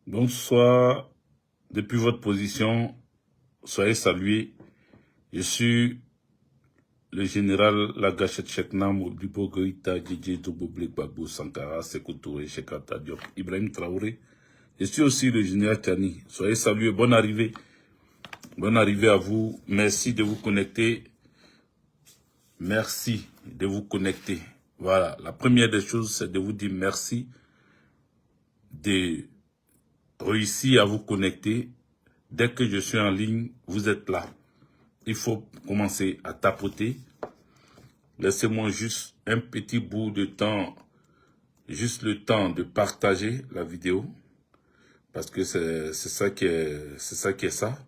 Bonsoir, depuis votre position, soyez salués. Je suis le général Lagachet Cheknam, Oblibo Goïta, Djedje Doboblek Babou Sankara, Sékou Touré, Chekata Diop, Ibrahim Traoré. Je suis aussi le général Tani. Soyez salués, bonne arrivée. Bonne arrivée à vous. Merci de vous connecter. Merci de vous connecter. Voilà, la première des choses, c'est de vous dire merci de réussir à vous connecter. Dès que je suis en ligne, vous êtes là. Il faut commencer à tapoter. Laissez-moi juste un petit bout de temps, juste le temps de partager la vidéo. Parce que c'est ça qui est ça.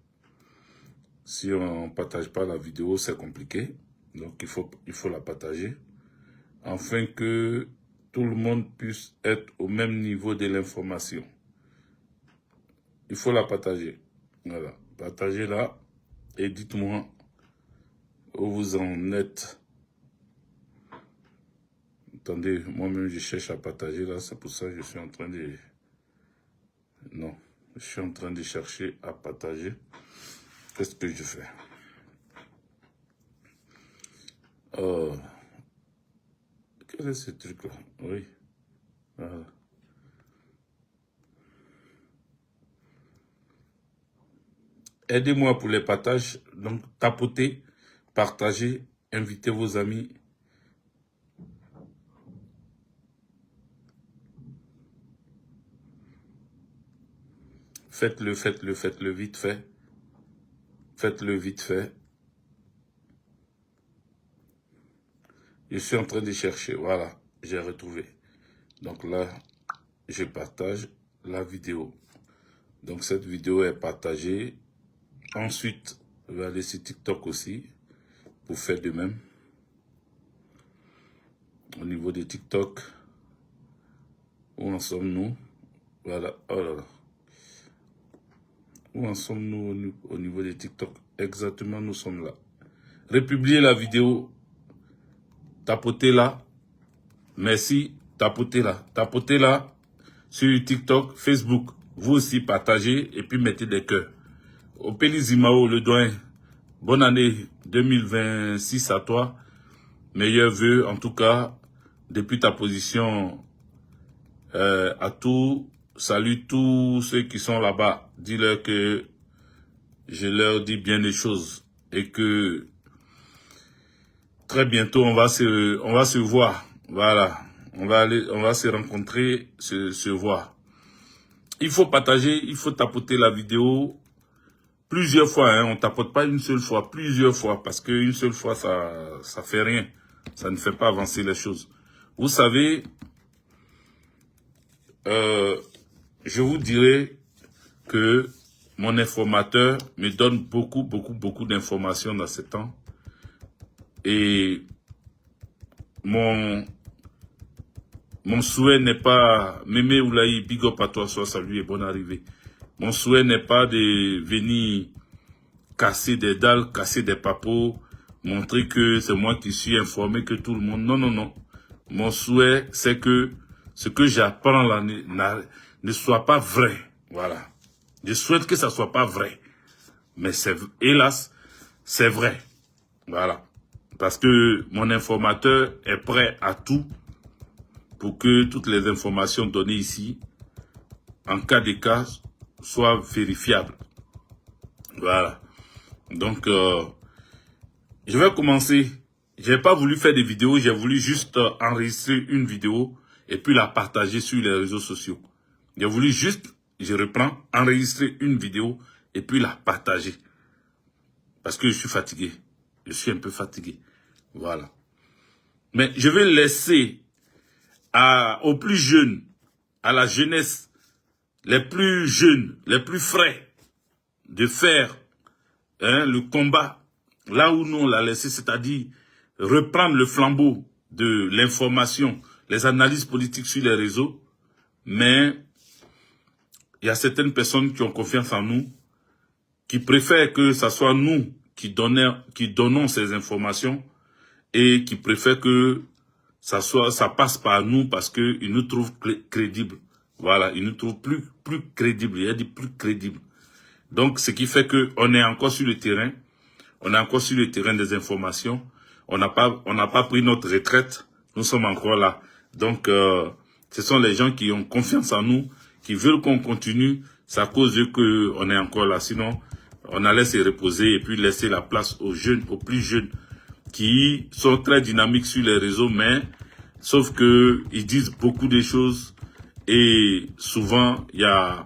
Si on ne partage pas la vidéo, c'est compliqué. Donc il faut la partager. Afin que tout le monde puisse être au même niveau de l'information. Il faut la partager. Voilà. Partagez-la et dites-moi où vous en êtes. Attendez, moi-même je cherche à partager là, c'est pour ça que je suis en train de... Non, je suis en train de chercher à partager. Qu'est-ce que je fais? Quel est ce truc-là? Oui. Voilà. Aidez-moi pour les partages. Donc, tapotez, partagez, invitez vos amis. Faites-le vite fait. Faites-le vite fait. Je suis en train de chercher. Voilà, j'ai retrouvé. Donc là, je partage la vidéo. Donc cette vidéo est partagée. Ensuite, je vais aller sur TikTok aussi pour faire de même. Au niveau de TikTok, où en sommes-nous? Voilà, oh là là. Où en sommes-nous au niveau de TikTok? Exactement, nous sommes là. Republiez la vidéo. Tapotez là. Merci. Tapotez là. Tapotez là sur TikTok, Facebook. Vous aussi partagez et puis mettez des cœurs. Opéli Zimao, le doyen. Bonne année 2026 à toi. Meilleurs vœux, en tout cas, depuis ta position à tout. Salut tous ceux qui sont là-bas. Dis-leur que je leur dis bien les choses et que très bientôt on va se voir. Voilà, on va se rencontrer, se voir. Il faut partager, il faut tapoter la vidéo plusieurs fois. Hein. On tapote pas une seule fois, plusieurs fois, parce qu'une seule fois ça fait rien, ça ne fait pas avancer les choses. Vous savez, je vous dirais que mon informateur me donne beaucoup d'informations dans ce temps. Et mon souhait n'est pas, Mémé Oulaï, big up à toi, sois salué et bonne arrivée. Mon souhait n'est pas de venir casser des dalles, casser des papos, montrer que c'est moi qui suis informé que tout le monde. Non, non, non. Mon souhait, c'est que ce que j'apprends là ne soit pas vrai. Voilà. Je souhaite que ça ne soit pas vrai. Mais hélas, c'est vrai. Voilà. Parce que mon informateur est prêt à tout pour que toutes les informations données ici, en cas de cas, soient vérifiables. Voilà. Donc, je vais commencer. Je n'ai pas voulu faire des vidéos, j'ai voulu juste enregistrer une vidéo et puis la partager sur les réseaux sociaux. J'ai voulu juste, je reprends, enregistrer une vidéo et puis la partager. Parce que je suis fatigué. Je suis un peu fatigué. Voilà. Mais je vais laisser aux plus jeunes, à la jeunesse, les plus jeunes, les plus frais, de faire le combat là où nous on l'a laissé, c'est-à-dire reprendre le flambeau de l'information, les analyses politiques sur les réseaux. Mais il y a certaines personnes qui ont confiance en nous, qui préfèrent que ce soit nous qui donnons ces informations et qui préfèrent que ça passe par nous parce qu'ils nous trouvent crédibles. Voilà, il nous trouve plus crédible. Il a dit plus crédible. Donc, ce qui fait qu'on est encore sur le terrain. On est encore sur le terrain des informations. On n'a pas pris notre retraite. Nous sommes encore là. Donc, ce sont les gens qui ont confiance en nous, qui veulent qu'on continue. C'est à cause d'eux qu'on est encore là. Sinon, on allait se reposer et puis laisser la place aux jeunes, aux plus jeunes, qui sont très dynamiques sur les réseaux, mais sauf que ils disent beaucoup de choses et souvent il y a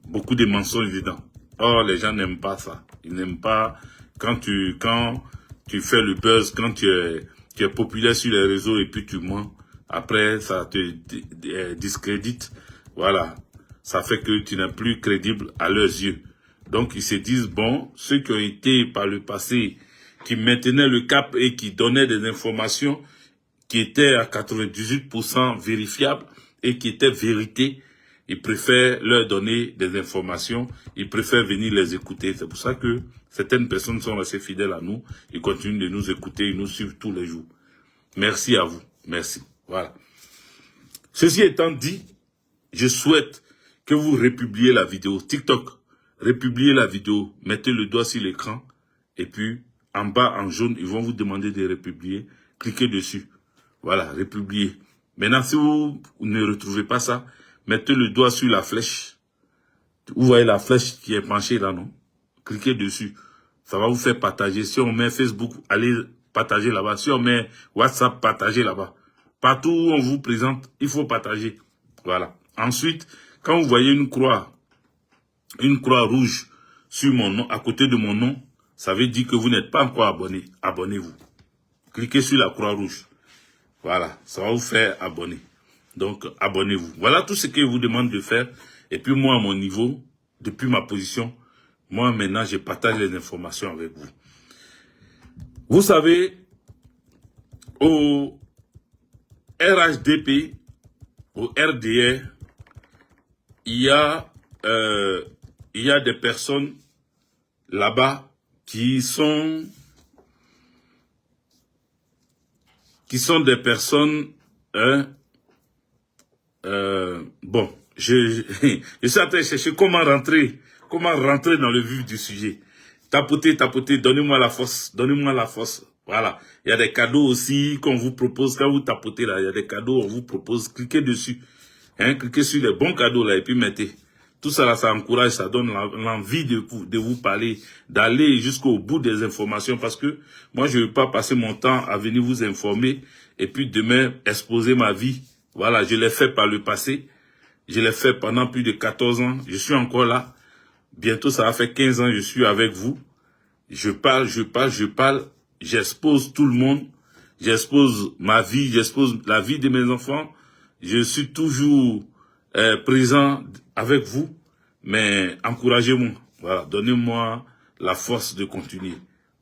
beaucoup de mensonges dedans. Or, les gens n'aiment pas ça. Ils n'aiment pas quand tu fais le buzz, quand tu es populaire sur les réseaux et puis tu mens. Après, ça te discrédite. Voilà. Ça fait que tu n'es plus crédible à leurs yeux. Donc, ils se disent, bon, ceux qui ont été par le passé, qui maintenaient le cap et qui donnaient des informations qui étaient à 98% vérifiables et qui étaient vérité, ils préfèrent leur donner des informations, ils préfèrent venir les écouter. C'est pour ça que certaines personnes sont assez fidèles à nous, ils continuent de nous écouter, ils nous suivent tous les jours. Merci à vous. Merci. Voilà. Ceci étant dit, je souhaite que vous republiez la vidéo. TikTok, republiez la vidéo, mettez le doigt sur l'écran et puis en bas en jaune, ils vont vous demander de republier. Cliquez dessus. Voilà, republier. Maintenant, si vous ne retrouvez pas ça, mettez le doigt sur la flèche. Vous voyez la flèche qui est penchée là, non? Cliquez dessus. Ça va vous faire partager. Si on met Facebook, allez partager là-bas. Si on met WhatsApp, partagez là-bas. Partout où on vous présente, il faut partager. Voilà. Ensuite, quand vous voyez une croix rouge sur mon nom, à côté de mon nom, ça veut dire que vous n'êtes pas encore abonné. Abonnez-vous. Cliquez sur la croix rouge. Voilà, ça va vous faire abonner. Donc, abonnez-vous. Voilà tout ce que je vous demande de faire. Et puis moi, à mon niveau, depuis ma position, moi maintenant, je partage les informations avec vous. Vous savez, au RHDP, au RDR, il y a des personnes là-bas qui sont des personnes, bon, je suis en train de chercher comment rentrer dans le vif du sujet. Tapotez, donnez-moi la force, voilà. Il y a des cadeaux aussi qu'on vous propose, quand vous tapotez là, il y a des cadeaux, on vous propose, cliquez dessus, cliquez sur les bons cadeaux là et puis mettez. Tout ça là, ça encourage, ça donne l'envie de vous parler, d'aller jusqu'au bout des informations parce que moi, je ne veux pas passer mon temps à venir vous informer et puis demain exposer ma vie. Voilà, je l'ai fait par le passé. Je l'ai fait pendant plus de 14 ans. Je suis encore là. Bientôt, ça va faire 15 ans que je suis avec vous. Je parle. J'expose tout le monde. J'expose ma vie, j'expose la vie de mes enfants. Je suis toujours présent avec vous, mais encouragez-moi. Voilà, donnez-moi la force de continuer.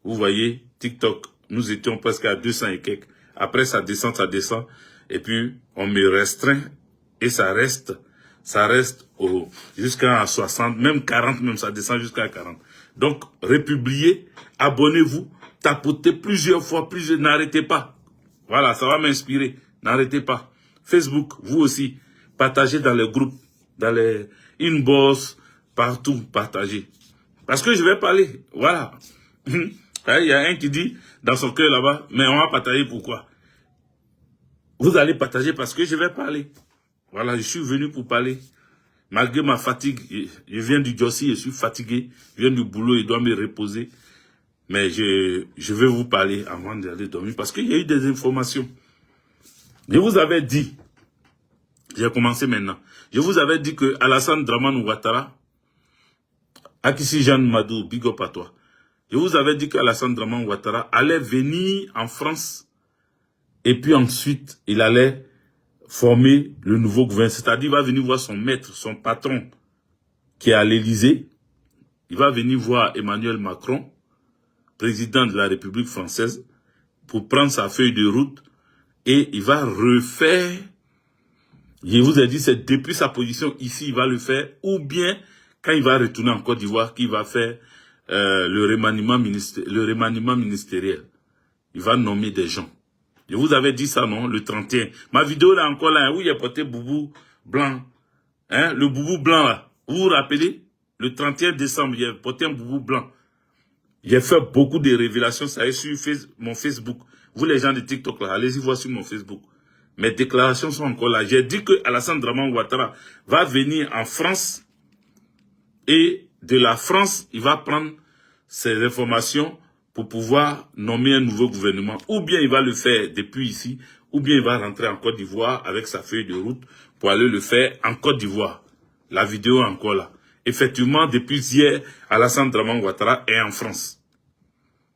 Vous voyez, TikTok, nous étions presque à 200 et quelques. Après, ça descend. Et puis, on me restreint et ça reste jusqu'à 60, même 40, même ça descend jusqu'à 40. Donc, republiez, abonnez-vous, tapotez plusieurs fois, n'arrêtez pas. Voilà, ça va m'inspirer. N'arrêtez pas. Facebook, vous aussi, partagez dans les groupes, dans les inbox, partout, partagez. Parce que je vais parler, voilà. Il y a un qui dit dans son cœur là-bas, mais on va partager pourquoi? Vous allez partager parce que je vais parler. Voilà, je suis venu pour parler. Malgré ma fatigue, je viens du Jossi, je suis fatigué. Je viens du boulot, je dois me reposer. Mais je vais vous parler avant d'aller dormir parce qu'il y a eu des informations. Je vous avais dit, j'ai commencé maintenant, je vous avais dit que Alassane Dramane Ouattara, Akissi Jeanne Madou, big up à toi. Je vous avais dit qu'Alassane Dramane Ouattara allait venir en France et puis ensuite, il allait former le nouveau gouvernement. C'est-à-dire, il va venir voir son maître, son patron qui est à l'Élysée. Il va venir voir Emmanuel Macron, président de la République française, pour prendre sa feuille de route et il va refaire, je vous ai dit, c'est depuis sa position ici, il va le faire, ou bien quand il va retourner en Côte d'Ivoire, qu'il va faire le remaniement ministériel. Il va nommer des gens. Je vous avais dit ça, non, le 31. Ma vidéo là encore là, où il a porté boubou blanc, Hein, le boubou blanc là. Vous vous rappelez? Le 31 décembre, il a porté un boubou blanc. J'ai fait beaucoup de révélations, ça est sur mon Facebook. Vous les gens de TikTok là, allez-y voir sur mon Facebook. Mes déclarations sont encore là. J'ai dit que Alassane Draman Ouattara va venir en France et de la France, il va prendre ces informations pour pouvoir nommer un nouveau gouvernement. Ou bien il va le faire depuis ici, ou bien il va rentrer en Côte d'Ivoire avec sa feuille de route pour aller le faire en Côte d'Ivoire. La vidéo est encore là. Effectivement, depuis hier, Alassane Draman Ouattara est en France.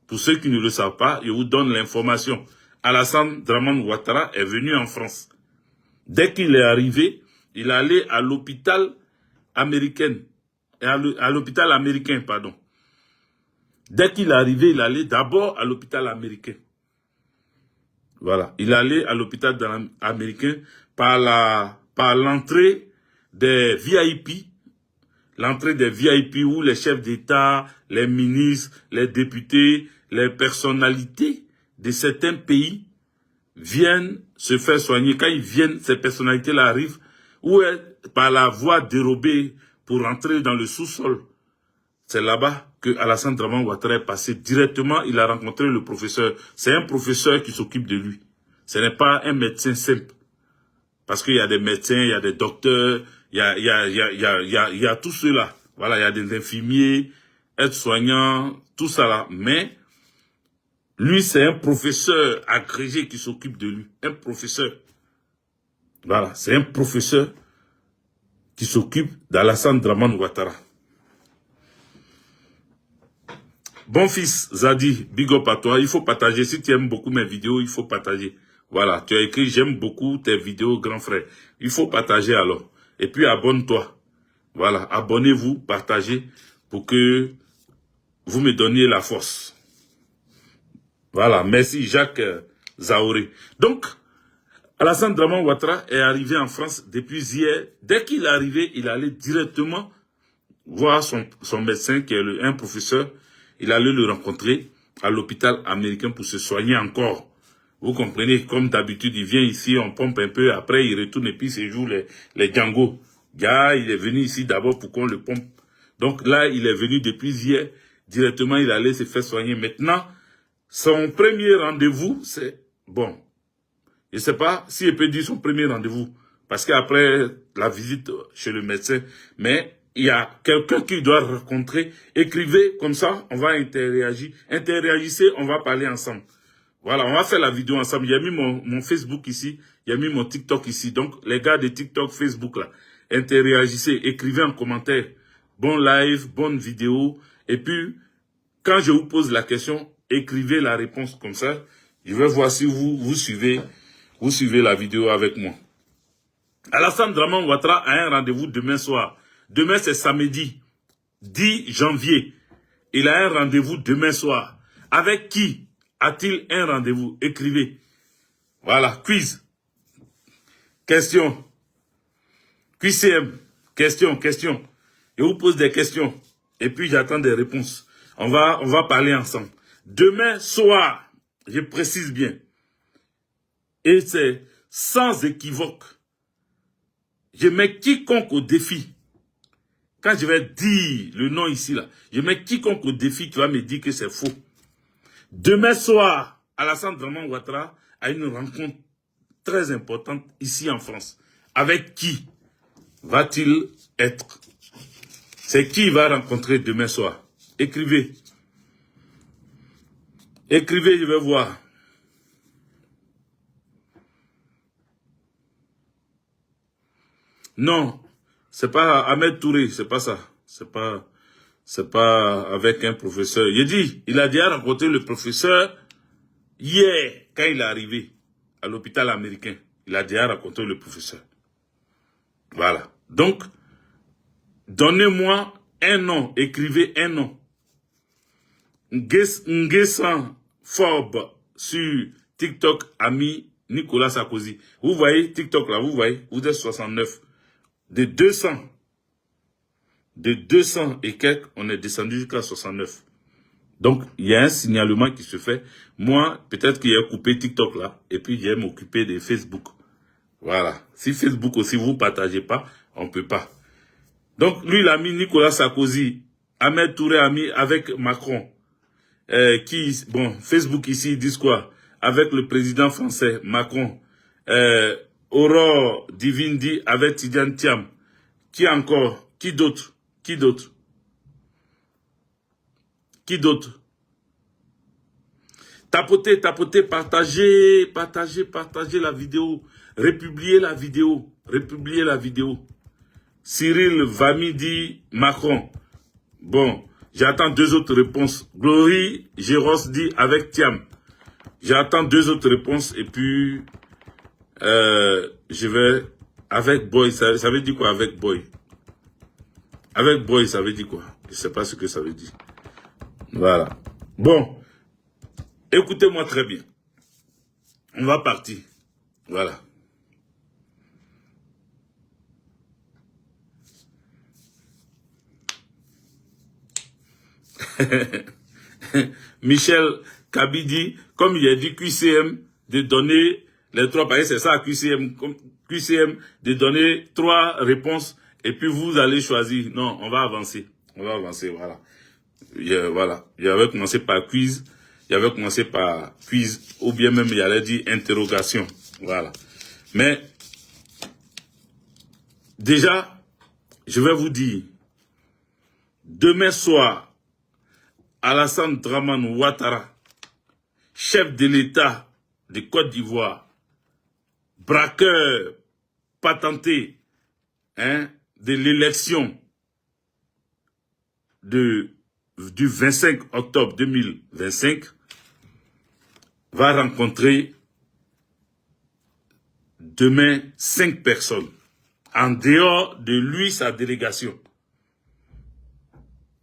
Pour ceux qui ne le savent pas, je vous donne l'information. Alassane Draman Ouattara est venu en France. Dès qu'il est arrivé, il est allé à l'hôpital américain. Pardon. Dès qu'il est arrivé, il est allé d'abord à l'hôpital américain. Voilà. Il est allé à l'hôpital américain par l'entrée des VIP. L'entrée des VIP où les chefs d'État, les ministres, les députés, les personnalités de certains pays viennent se faire soigner. Quand ils viennent, ces personnalités-là arrivent, ou par la voie dérobée pour entrer dans le sous-sol. C'est là-bas que Alassane Draman Ouattara est passé directement. Il a rencontré le professeur. C'est un professeur qui s'occupe de lui. Ce n'est pas un médecin simple. Parce qu'il y a des médecins, il y a des docteurs, il y a tout cela. Voilà, il y a des infirmiers, aides-soignants, tout ça là. Mais lui, c'est un professeur agrégé qui s'occupe de lui. Un professeur. Voilà, c'est un professeur qui s'occupe d'Alassane Draman Ouattara. Bon fils, Zadi, big up à toi. Il faut partager. Si tu aimes beaucoup mes vidéos, il faut partager. Voilà, tu as écrit « J'aime beaucoup tes vidéos, grand frère ». Il faut partager alors. Et puis abonne-toi. Voilà, abonnez-vous, partagez pour que vous me donniez la force. Voilà, merci Jacques Zaoré. Donc, Alassane Draman Ouattara est arrivé en France depuis hier. Dès qu'il est arrivé, il allait directement voir son médecin qui est un professeur. Il allait le rencontrer à l'hôpital américain pour se soigner encore. Vous comprenez, comme d'habitude, il vient ici, on pompe un peu, après il retourne et puis il joue les Django. Gars, il est venu ici d'abord pour qu'on le pompe. Donc là, il est venu depuis hier, directement il allait se faire soigner. Maintenant, son premier rendez-vous, c'est, bon, je ne sais pas si il peut dire son premier rendez-vous, parce qu'après la visite chez le médecin, mais il y a quelqu'un qui doit rencontrer, écrivez, comme ça, on va interagir. Interagissez, on va parler ensemble. Voilà, on va faire la vidéo ensemble. Il y a mis mon Facebook ici, il y a mis mon TikTok ici. Donc, les gars de TikTok, Facebook là, interagissez, écrivez en commentaire. Bon live, bonne vidéo. Et puis, quand je vous pose la question, écrivez la réponse comme ça. Je vais voir si vous suivez la vidéo avec moi. Alassane Draman Ouattara a un rendez-vous demain soir. Demain, c'est samedi, 10 janvier. Il a un rendez-vous demain soir. Avec qui a-t-il un rendez-vous? Écrivez. Voilà, quiz. Question. QCM. Question. Je vous pose des questions. Et puis, j'attends des réponses. On va parler ensemble. Demain soir, je précise bien. Et c'est sans équivoque. Je mets quiconque au défi. Quand je vais dire le nom ici, là, je mets quiconque au défi qui va me dire que c'est faux. Demain soir, Alassane Draman Ouattara a une rencontre très importante ici en France. Avec qui va-t-il être? C'est qui il va rencontrer demain soir? Écrivez. Écrivez, je vais voir. Non, c'est pas Ahmed Touré, c'est pas ça. C'est pas avec un professeur. Il a déjà rencontré le professeur hier, quand il est arrivé à l'hôpital américain. Il a déjà rencontré le professeur. Voilà. Donc, donnez-moi un nom, écrivez un nom. Nguessan Forbes sur TikTok a mis Nicolas Sarkozy. Vous voyez TikTok là, vous êtes 69. De 200 et quelques, on est descendu jusqu'à 69. Donc, il y a un signalement qui se fait. Moi, peut-être qu'il a coupé TikTok là, et puis il va m'occuper de Facebook. Voilà. Si Facebook aussi, vous ne partagez pas, On ne peut pas. Donc, lui, il a mis Nicolas Sarkozy. Ahmed Touré a mis avec Macron. Bon, Facebook ici, ils disent quoi? Avec le président français, Macron. Aurore Divindi avec Tidiane Thiam. Qui encore? Qui d'autre? Qui d'autre? Qui d'autre? Tapotez, tapotez, partagez, partagez, partagez la vidéo. Republiez la vidéo. Republiez la vidéo. Cyril Vami dit Macron. Bon, j'attends 2 autres réponses. Glory Géros dit avec Thiam. J'attends 2 autres réponses et puis je vais avec Boy. Ça veut dire quoi avec Boy? Avec Boy, ça veut dire quoi? Je ne sais pas ce que ça veut dire. Voilà. Bon, écoutez-moi très bien. On va partir. Voilà. Michel Kabidi, comme il a dit QCM, de donner les 3 paris, c'est ça QCM, de donner 3 réponses et puis vous allez choisir. Non, on va avancer. On va avancer, voilà. Voilà. Il avait commencé par quiz, il avait commencé par quiz, ou bien même il allait dire interrogation. Voilà. Mais, déjà, je vais vous dire, demain soir, Alassane Dramane Ouattara, chef de l'État de Côte d'Ivoire, braqueur patenté de l'élection du 25 octobre 2025, va rencontrer demain 5 personnes, en dehors de lui, sa délégation.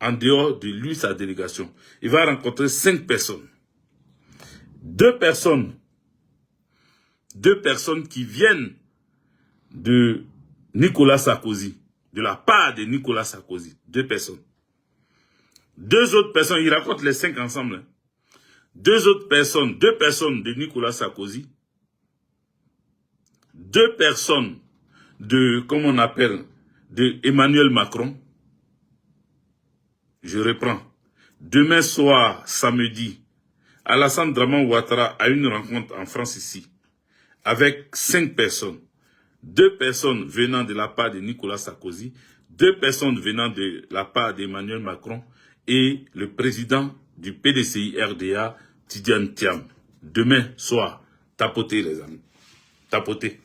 En dehors de lui, sa délégation. Il va rencontrer 5 personnes. 2 personnes qui viennent de Nicolas Sarkozy, de la part de Nicolas Sarkozy. 2 personnes. 2 autres personnes, il raconte les 5 ensemble. 2 autres personnes, 2 personnes de Nicolas Sarkozy. 2 personnes de, comment on appelle, de Emmanuel Macron. Je reprends. Demain soir, samedi, Alassane Dramane Ouattara a une rencontre en France ici, avec 5 personnes. 2 personnes venant de la part de Nicolas Sarkozy, 2 personnes venant de la part d'Emmanuel Macron et le président du PDCI RDA, Tidiane Thiam. Demain soir, tapotez les amis. Tapotez.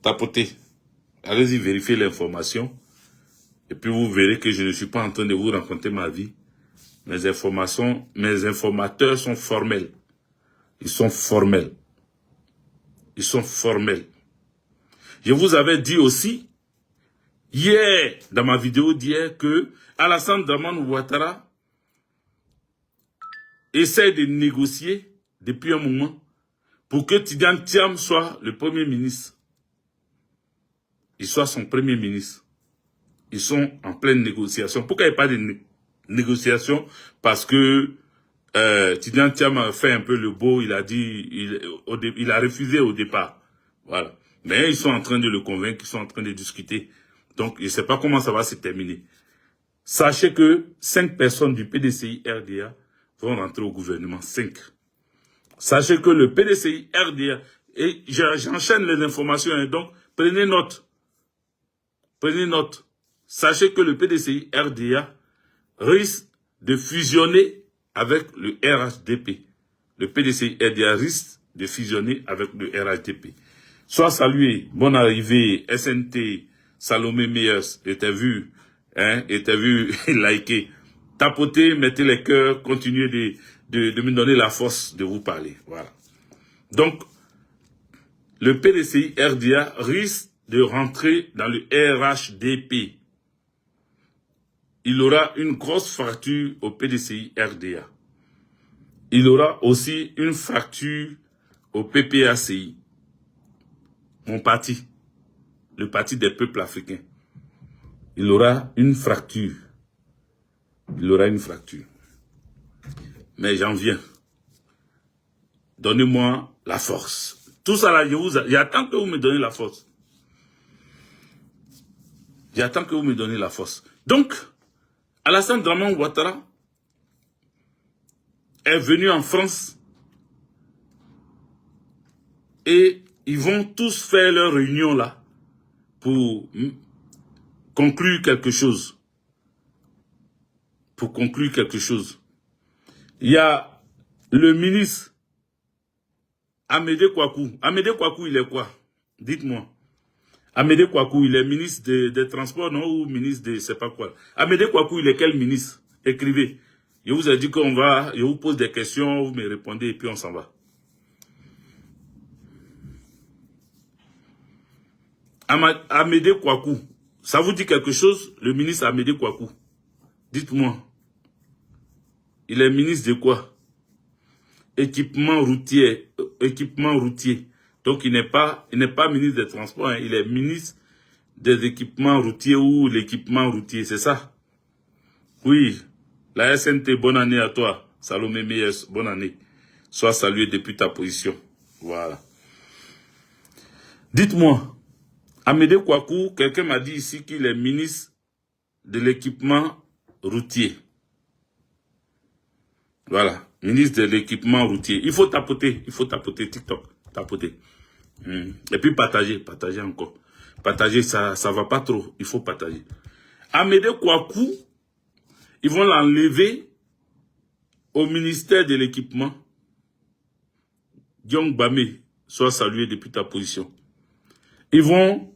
Tapotez. Allez-y vérifier l'information. Et puis vous verrez que je ne suis pas en train de vous raconter ma vie. Mes informateurs sont formels. Ils sont formels. Ils sont formels. Je vous avais dit aussi, hier, dans ma vidéo d'hier, que Alassane Dramane Ouattara essaie de négocier depuis un moment pour que Tidiane Thiam soit le Premier ministre. Il soit son Premier ministre. Ils sont en pleine négociation. Pourquoi il n'y a pas de négociation? Parce que Tidiane Thiam a fait un peu le beau, il a dit, il a refusé au départ. Voilà. Mais ils sont en train de le convaincre, ils sont en train de discuter. Donc, je ne sais pas comment ça va se terminer. Sachez que 5 personnes du PDCI RDA vont rentrer au gouvernement. 5. Sachez que le PDCI RDA, et j'enchaîne les informations, hein, donc prenez note. Prenez note. Sachez que le PDCI RDA risque de fusionner avec le RHDP. Le PDCI RDA risque de fusionner avec le RHDP. Sois salué, bonne arrivée, SNT, Salomé Meyers, et t'as vu, liker, tapotez, mettez les cœurs, continuez de me donner la force de vous parler. Voilà. Donc, le PDCI RDA risque de rentrer dans le RHDP. Il aura une grosse fracture au PDCI RDA. Il aura aussi une fracture au PPACI. Mon parti, le parti des peuples africains. Il aura une fracture. Il aura une fracture. Mais j'en viens. Donnez-moi la force. Tout ça là, j'attends que vous me donnez la force. J'attends que vous me donnez la force. Donc, Alassane Draman Ouattara est venu en France et ils vont tous faire leur réunion là pour conclure quelque chose. Pour conclure quelque chose. Il y a le ministre Amédée Kouakou. Amédée Kouakou, il est quoi? Dites-moi. Amédée Kouakou, il est ministre des Transports, non? Ou ministre de je sais pas quoi. Amédée Kouakou, il est quel ministre? Écrivez. Je vous ai dit qu'on va, je vous pose des questions, vous me répondez et puis on s'en va. Amédée Kouakou, ça vous dit quelque chose, le ministre Amédée Kouakou? Dites-moi. Il est ministre de quoi? Équipement routier. Équipement routier. Donc il n'est pas ministre des Transports, hein, il est ministre des équipements routiers ou l'équipement routier, c'est ça? Oui. La SNT, bonne année à toi. Salomé Meyes, bonne année. Sois salué depuis ta position. Voilà. Dites-moi, Amédée Kouakou, quelqu'un m'a dit ici qu'il est ministre de l'équipement routier. Voilà, ministre de l'équipement routier. Il faut tapoter TikTok, tapoter. Et puis partager encore. Partager, ça va pas trop, il faut partager. Amédée Kouakou, ils vont l'enlever au ministère de l'équipement. Diong Bamé, sois salué depuis ta position. Ils vont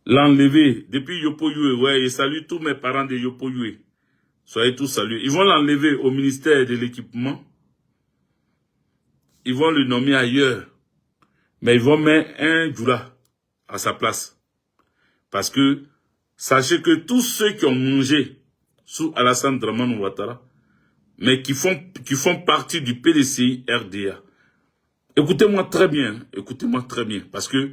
l'enlever depuis Yopo-Yue. Ouais, je salue tous mes parents de Yopo-Yue. Soyez tous salués. Ils vont l'enlever au ministère de l'équipement. Ils vont le nommer ailleurs. Mais ils vont mettre un Djoula à sa place. Parce que, sachez que tous ceux qui ont mangé sous Alassane Draman Ouattara, mais qui font partie du PDCI RDA, écoutez-moi très bien, parce que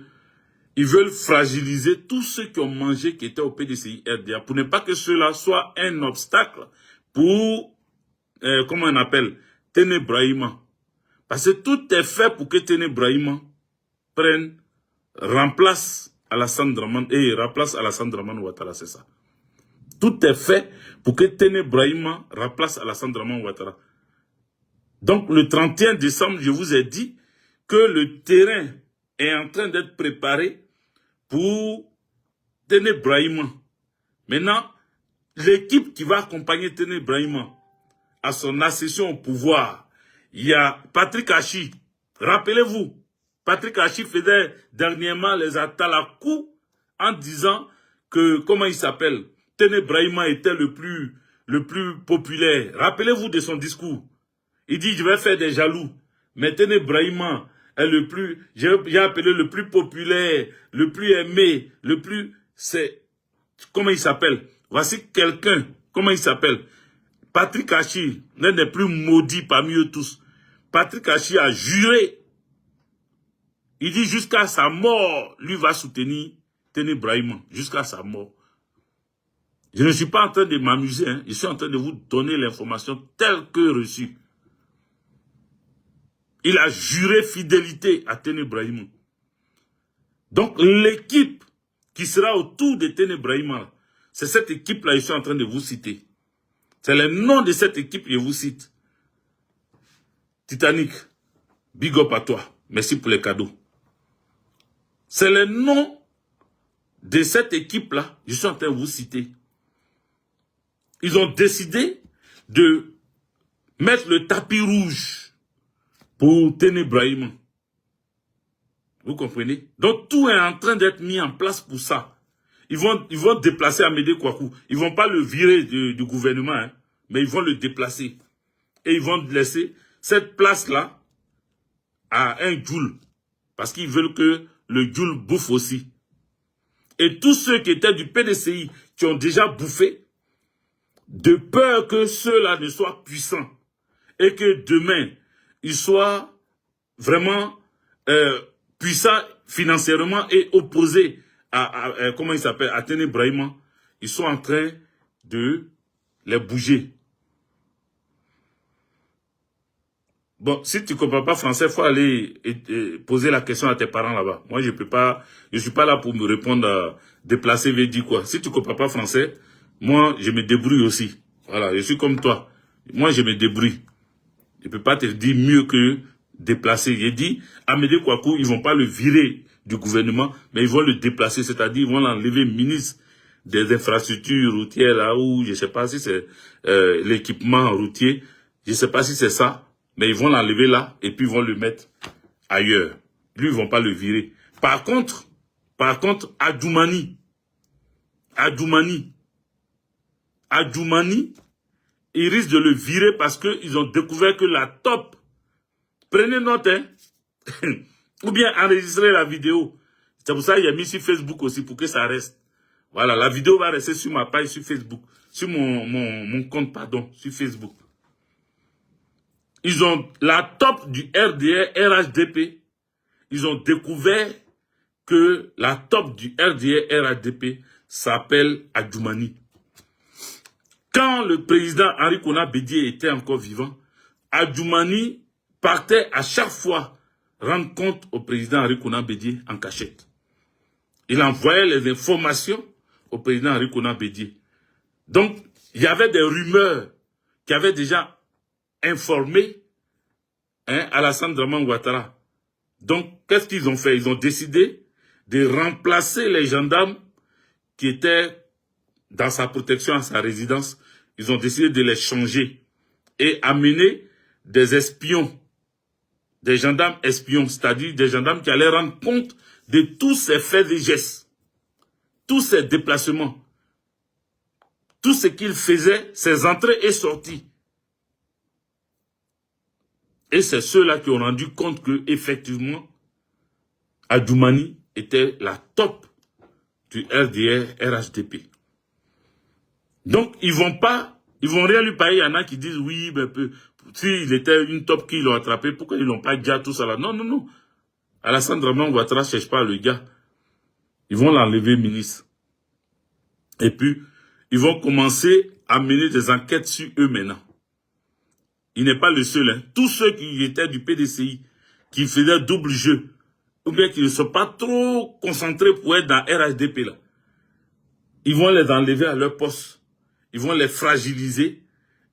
ils veulent fragiliser tous ceux qui ont mangé, qui étaient au PDCI RDA, pour ne pas que cela soit un obstacle pour, comment on appelle, Téné Brahima. Parce que tout est fait pour que Téné Brahima remplace Alassane Draman Ouattara, c'est ça. Tout est fait pour que Téné Brahima remplace Alassane Draman Ouattara. Donc, le 31 décembre, je vous ai dit que le terrain est en train d'être préparé pour Téné Brahima. Maintenant, l'équipe qui va accompagner Téné Brahima à son accession au pouvoir, il y a Patrick Hachi. Rappelez-vous, Patrick Hachi faisait dernièrement les attaques à coups en disant que, comment il s'appelle, Téné Brahima était le plus populaire. Rappelez-vous de son discours. Il dit, je vais faire des jaloux. Mais Téné Brahima est le plus, j'ai appelé le plus populaire, le plus aimé, c'est, comment il s'appelle? Voici quelqu'un, comment il s'appelle? Patrick Hachi, l'un des plus maudits parmi eux tous. Patrick Hachi a juré. Il dit jusqu'à sa mort, lui va soutenir Téné Brahima, jusqu'à sa mort. Je ne suis pas en train de m'amuser, hein. Je suis en train de vous donner l'information telle que reçue. Il a juré fidélité à Téné Brahima. Donc l'équipe qui sera autour de Téné Brahima, c'est cette équipe-là que je suis en train de vous citer. C'est le nom de cette équipe que je vous cite. Titanic, big up à toi. Merci pour les cadeaux. C'est le nom de cette équipe-là que je suis en train de vous citer. Ils ont décidé de mettre le tapis rouge pour Téné Brahima. Vous comprenez? Donc tout est en train d'être mis en place pour ça. Ils vont déplacer Amédée Kouakou. Ils vont pas le virer du gouvernement, hein, mais ils vont le déplacer. Et ils vont laisser cette place-là à un Djoul. Parce qu'ils veulent que le Djoul bouffe aussi. Et tous ceux qui étaient du PDCI, qui ont déjà bouffé, de peur que ceux-là ne soient puissants, et que demain, ils soient vraiment puissants financièrement et opposés à comment il s'appelle, à Téné Brahima, ils sont en train de les bouger. Bon, si tu ne comprends pas français, il faut aller poser la question à tes parents là-bas. Moi, je peux pas, je suis pas là pour me répondre à déplacer, veut dire quoi. Si tu ne comprends pas français, moi, je me débrouille aussi. Voilà, je suis comme toi. Moi, je me débrouille. Je ne peux pas te dire mieux que déplacer. J'ai dit, Amédée Kouakou, ils vont pas le virer du gouvernement, mais ils vont le déplacer, c'est-à-dire ils vont l'enlever ministre des infrastructures routières là où je sais pas si c'est l'équipement routier, je sais pas si c'est ça. Mais ils vont l'enlever là, et puis ils vont le mettre ailleurs. Lui, ils vont pas le virer. Par contre, Adjoumani, ils risquent de le virer parce qu'ils ont découvert que la top, prenez note, hein, ou bien enregistrer la vidéo. C'est pour ça qu'il a mis sur Facebook aussi, pour que ça reste. Voilà, la vidéo va rester sur ma page sur Facebook, sur mon compte, pardon, sur Facebook. Ils ont la top du RDR, RHDP. Ils ont découvert que la top du RDR, RHDP s'appelle Adjoumani. Quand le président Henri Konan Bédié était encore vivant, Adjoumani partait à chaque fois rendre compte au président Henri Konan Bédié en cachette. Il envoyait les informations au président Henri Konan Bédié. Donc, il y avait des rumeurs qui avaient déjà informé Alassane Dramane Ouattara. Donc, qu'est-ce qu'ils ont fait? Ils ont décidé de remplacer les gendarmes qui étaient dans sa protection à sa résidence. Ils ont décidé de les changer et amener des espions, des gendarmes espions, c'est-à-dire des gendarmes qui allaient rendre compte de tous ces faits et gestes, tous ces déplacements, tout ce qu'ils faisaient, ses entrées et sorties. Et c'est ceux-là qui ont rendu compte que, effectivement, Adjoumani était la top du RDR RHDP. Donc, ils vont rien lui payer. Il y en a qui disent, oui, ben, s'il était une top qui l'ont attrapé, pourquoi ils l'ont pas déjà tout ça là? Non, non, non. Alassane Dramane Ouattara ne cherche pas le gars. Ils vont l'enlever ministre. Et puis, ils vont commencer à mener des enquêtes sur eux maintenant. Il n'est pas le seul. Hein. Tous ceux qui étaient du PDCI, qui faisaient double jeu, ou bien qui ne sont pas trop concentrés pour être dans RHDP là, ils vont les enlever à leur poste. Ils vont les fragiliser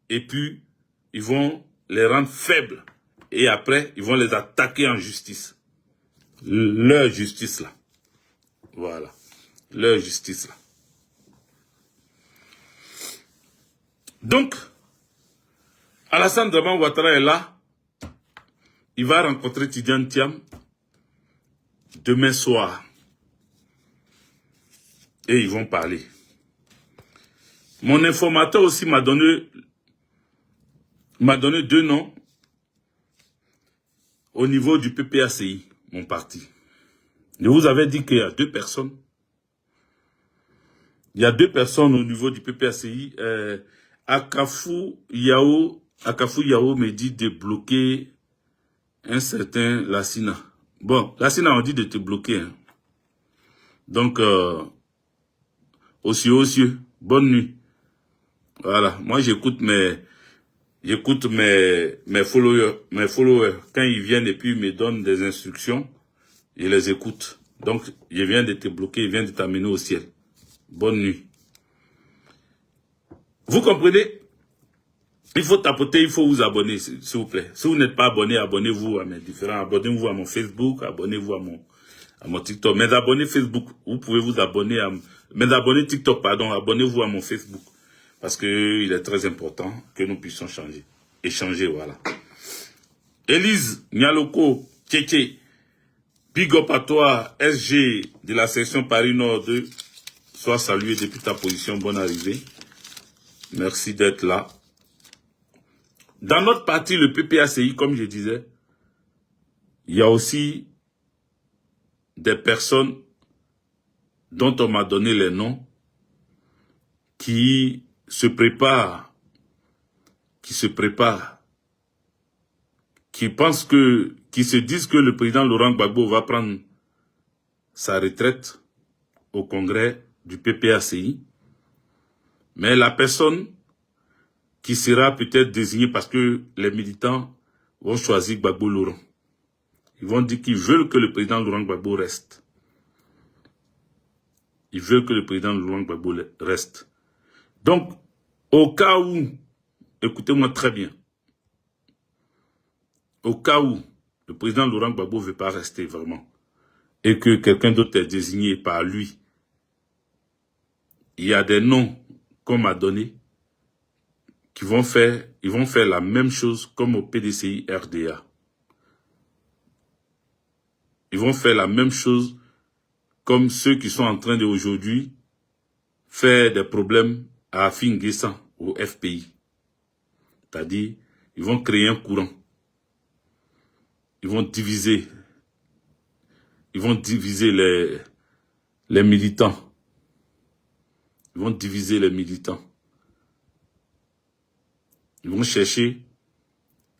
et puis ils vont les rendre faibles. Et après, ils vont les attaquer en justice. Leur justice là. Voilà. Leur justice là. Donc, Alassane Dramane Ouattara est là. Il va rencontrer Tidjane Thiam demain soir. Et ils vont parler. Mon informateur aussi m'a donné 2 noms au niveau du PPACI, mon parti. Je vous avais dit qu'il y a 2 personnes. Il y a 2 personnes au niveau du PPACI. Akafou Yao me dit de bloquer un certain Lassina. Bon, Lassina, on dit de te bloquer. Hein. Donc, aussi, bonne nuit. Voilà, moi j'écoute mes followers. Quand ils viennent et puis ils me donnent des instructions, je les écoute. Donc, je viens de te bloquer, je viens de t'amener au ciel. Bonne nuit. Vous comprenez? Il faut tapoter, il faut vous abonner, s'il vous plaît. Si vous n'êtes pas abonné, abonnez-vous à mes différents. Abonnez-vous à mon Facebook, abonnez-vous à mon TikTok. Mes abonnés Facebook, vous pouvez vous abonner à mes abonnés TikTok, pardon, abonnez-vous à mon Facebook. Parce que il est très important que nous puissions échanger, voilà. Élise Nialoko, Tchétché, big up à toi, SG de la section Paris Nord 2. Sois salué depuis ta position, bonne arrivée. Merci d'être là. Dans notre parti, le PPACI, comme je disais, il y a aussi des personnes dont on m'a donné les noms qui se préparent, qui se disent que le président Laurent Gbagbo va prendre sa retraite au congrès du PPACI. Mais la personne qui sera peut-être désignée parce que les militants vont choisir Gbagbo Laurent. Ils vont dire qu'ils veulent que le président Laurent Gbagbo reste. Ils veulent que le président Laurent Gbagbo reste. Donc, au cas où, écoutez-moi très bien, au cas où le président Laurent Gbagbo ne veut pas rester vraiment, et que quelqu'un d'autre est désigné par lui, il y a des noms qu'on m'a donnés qui vont faire, ils vont faire la même chose comme au PDCI RDA. Ils vont faire la même chose comme ceux qui sont en train d'aujourd'hui faire des problèmes à Afin Guessan au FPI. C'est-à-dire, ils vont créer un courant. Ils vont diviser les militants. Ils vont diviser les militants. Ils vont chercher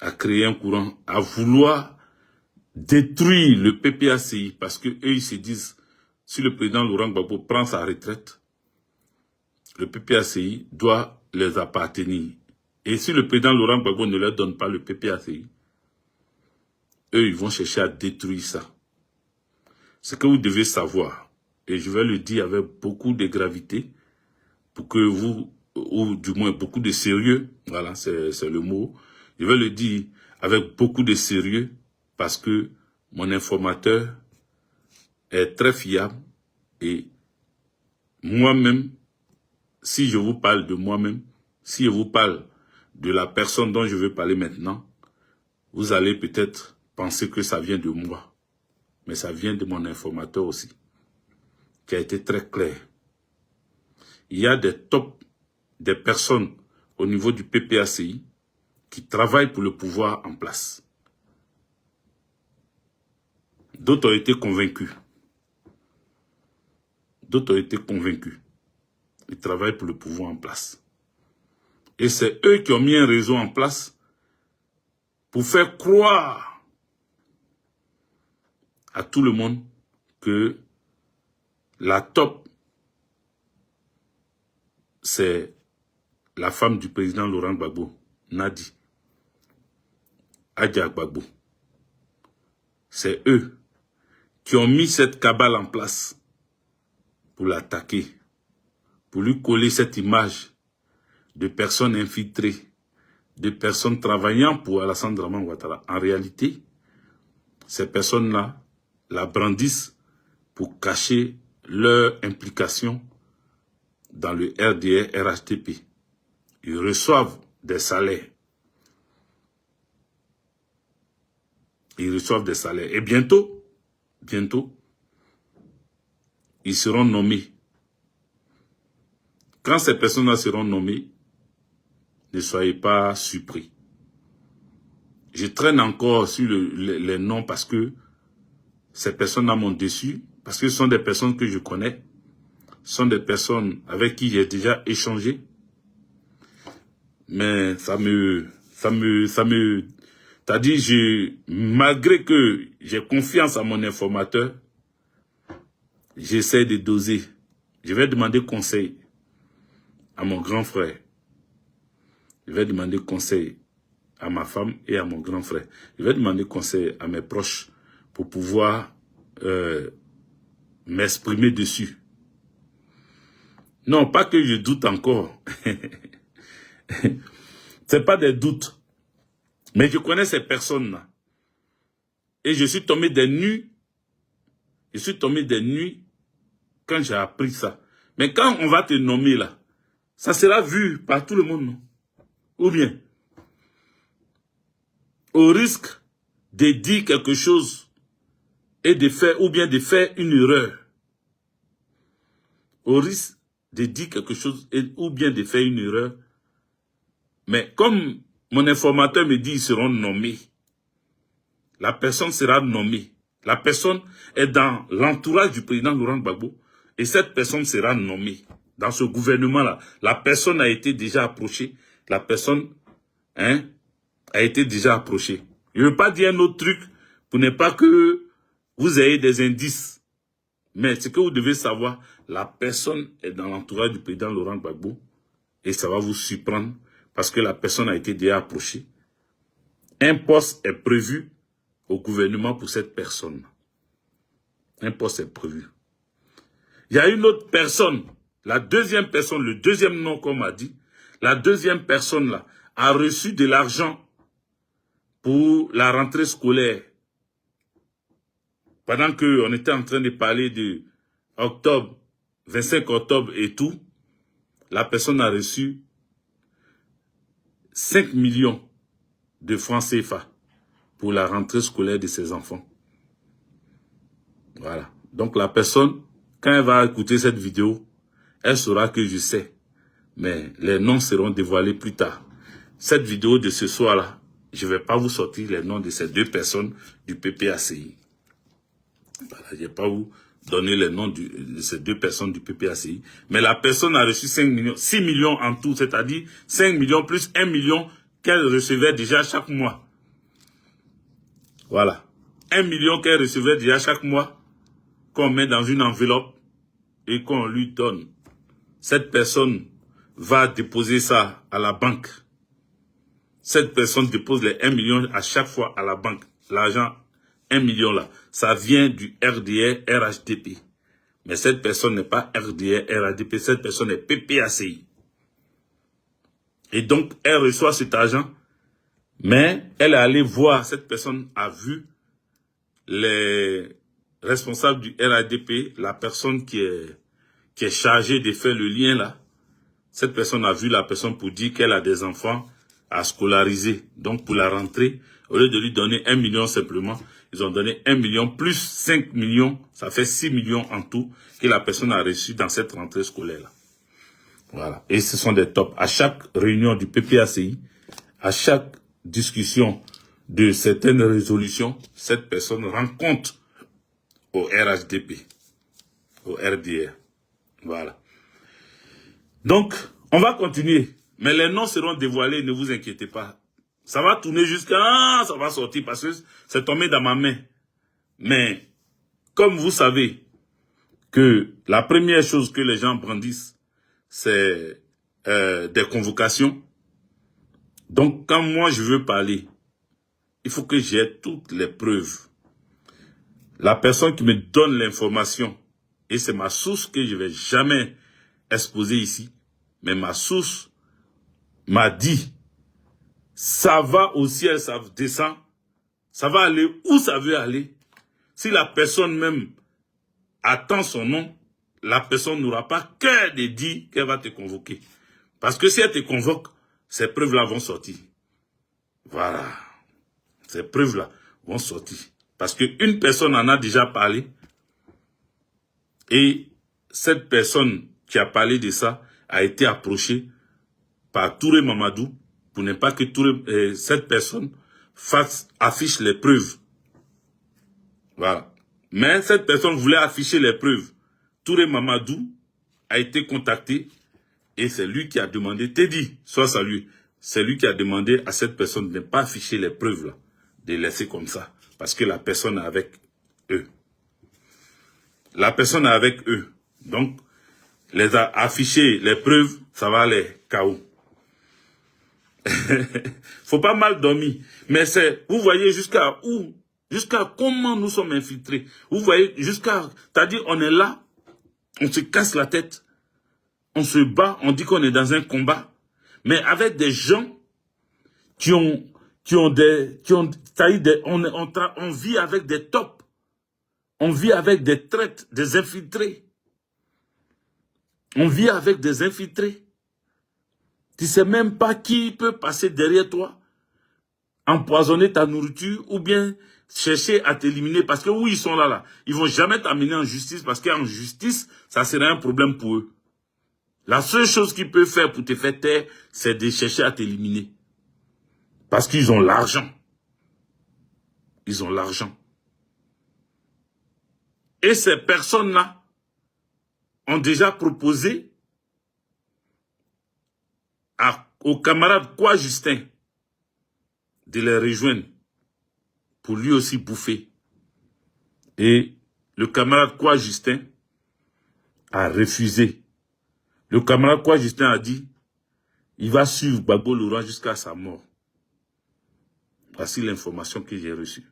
à créer un courant, à vouloir détruire le PPACI parce que eux ils se disent, si le président Laurent Gbagbo prend sa retraite, le PPACI doit les appartenir. Et si le président Laurent Gbagbo ne leur donne pas le PPACI, eux ils vont chercher à détruire ça. Ce que vous devez savoir, et je vais le dire avec beaucoup de gravité, pour que vous, ou du moins beaucoup de sérieux, voilà, c'est le mot, je vais le dire avec beaucoup de sérieux, parce que mon informateur est très fiable, et moi-même, si je vous parle de moi-même, si je vous parle de la personne dont je veux parler maintenant, vous allez peut-être penser que ça vient de moi, mais ça vient de mon informateur aussi, qui a été très clair. Il y a des personnes au niveau du PPACI qui travaillent pour le pouvoir en place. D'autres ont été convaincus. D'autres ont été convaincus. Ils travaillent pour le pouvoir en place. Et c'est eux qui ont mis un réseau en place pour faire croire à tout le monde que la top, c'est la femme du président Laurent Gbagbo, Nadi, Adja Gbagbo. C'est eux qui ont mis cette cabale en place pour l'attaquer, pour lui coller cette image de personnes infiltrées, de personnes travaillant pour Alassane Dramane Ouattara. En réalité, ces personnes-là la brandissent pour cacher leur implication dans le RDR RHTP. Ils reçoivent des salaires. Ils reçoivent des salaires. Et bientôt, ils seront nommés. Quand ces personnes-là seront nommées, ne soyez pas surpris. Je traîne encore sur les noms parce que ces personnes-là m'ont déçu, parce que ce sont des personnes que je connais, ce sont des personnes avec qui j'ai déjà échangé. Mais c'est-à-dire, malgré que j'ai confiance à mon informateur, j'essaie de doser. Je vais demander conseil à mon grand frère. Je vais demander conseil à ma femme et à mon grand frère. Je vais demander conseil à mes proches pour pouvoir m'exprimer dessus. Non, pas que je doute encore. C'est pas des doutes. Mais je connais ces personnes-là. Et je suis tombé des nues. Je suis tombé des nues quand j'ai appris ça. Mais quand on va te nommer là, ça sera vu par tout le monde, non? Ou bien, au risque de dire quelque chose et de faire, ou bien de faire une erreur. Au risque de dire quelque chose ou bien de faire une erreur. Mais comme mon informateur me dit, ils seront nommés. La personne sera nommée. La personne est dans l'entourage du président Laurent Gbagbo. Et cette personne sera nommée. Dans ce gouvernement-là, la personne a été déjà approchée. La personne a été déjà approchée. Je ne veux pas dire un autre truc pour ne pas que vous ayez des indices. Mais ce que vous devez savoir, la personne est dans l'entourage du président Laurent Gbagbo. Et ça va vous surprendre parce que la personne a été déjà approchée. Un poste est prévu au gouvernement pour cette personne. Un poste est prévu. Il y a une autre personne, la deuxième personne, le deuxième nom qu'on m'a dit, la deuxième personne là a reçu de l'argent pour la rentrée scolaire. Pendant qu'on était en train de parler de octobre, 25 octobre et tout, la personne a reçu 5 millions de francs CFA pour la rentrée scolaire de ses enfants. Voilà. Donc la personne, quand elle va écouter cette vidéo, elle saura que je sais. Mais les noms seront dévoilés plus tard. Cette vidéo de ce soir-là, je ne vais pas vous sortir les noms de ces deux personnes du PPACI. Voilà, je ne vais pas vous donner les noms de ces deux personnes du PPACI. Mais la personne a reçu 5 millions, 6 millions en tout, c'est-à-dire 5 millions plus 1 million qu'elle recevait déjà chaque mois. Voilà. 1 million qu'elle recevait déjà chaque mois, qu'on met dans une enveloppe et qu'on lui donne. Cette personne va déposer ça à la banque. Cette personne dépose les 1 million à chaque fois à la banque. L'argent, 1 million là, ça vient du RDR RHDP. Mais cette personne n'est pas RDR RHDP, cette personne est PPACI. Et donc, elle reçoit cet argent, mais elle est allée voir, cette personne a vu les responsables du RHDP, la personne qui est chargée de faire le lien là. Cette personne a vu la personne pour dire qu'elle a des enfants à scolariser. Donc, pour la rentrée, au lieu de lui donner 1 million simplement, ils ont donné 1 million plus 5 millions, ça fait 6 millions en tout que la personne a reçu dans cette rentrée scolaire-là. Voilà. Et ce sont des tops. À chaque réunion du PPACI, à chaque discussion de certaines résolutions, cette personne rend compte au RHDP, au RDR. Voilà. Donc, on va continuer. Mais les noms seront dévoilés, ne vous inquiétez pas. Ça va tourner jusqu'à... ça va sortir parce que c'est tombé dans ma main. Mais, comme vous savez que la première chose que les gens brandissent, c'est des convocations. Donc, quand moi je veux parler, il faut que j'ai toutes les preuves. La personne qui me donne l'information, et c'est ma source que je ne vais jamais exposer ici, mais ma source m'a dit, ça va au ciel, ça descend, ça va aller où ça veut aller. Si la personne même attend son nom, la personne n'aura pas cœur de dire qu'elle va te convoquer. Parce que si elle te convoque, ces preuves-là vont sortir. Voilà. Ces preuves-là vont sortir. Parce qu'une personne en a déjà parlé. Et cette personne qui a parlé de ça a été approchée par Touré Mamadou pour ne pas que cette personne affiche les preuves. Voilà. Mais cette personne voulait afficher les preuves. Touré Mamadou a été contacté et c'est lui qui a demandé, Teddy, sois salué, c'est lui qui a demandé à cette personne de ne pas afficher les preuves là, de laisser comme ça, parce que la personne est avec eux. La personne est avec eux. Donc, les a affiché les preuves, ça va aller KO. Faut pas mal dormir. Mais c'est, vous voyez jusqu'à où, jusqu'à comment nous sommes infiltrés. Vous voyez jusqu'à, c'est-à-dire on est là, on se casse la tête, on se bat, on dit qu'on est dans un combat, mais avec des gens on vit avec des tops, on vit avec des traites, des infiltrés. On vit avec des infiltrés. Tu ne sais même pas qui peut passer derrière toi, empoisonner ta nourriture ou bien chercher à t'éliminer parce que où ils sont là, ils ne vont jamais t'amener en justice parce qu'en justice, ça serait un problème pour eux. La seule chose qu'ils peuvent faire pour te faire taire, c'est de chercher à t'éliminer. Parce qu'ils ont l'argent. Ils ont l'argent. Et ces personnes-là ont déjà proposé au camarade Kwa Justin de les rejoindre pour lui aussi bouffer. Et le camarade Kwa Justin a refusé. Le camarade Kwa Justin a dit, il va suivre Gbagbo Laurent jusqu'à sa mort. Voici l'information que j'ai reçue.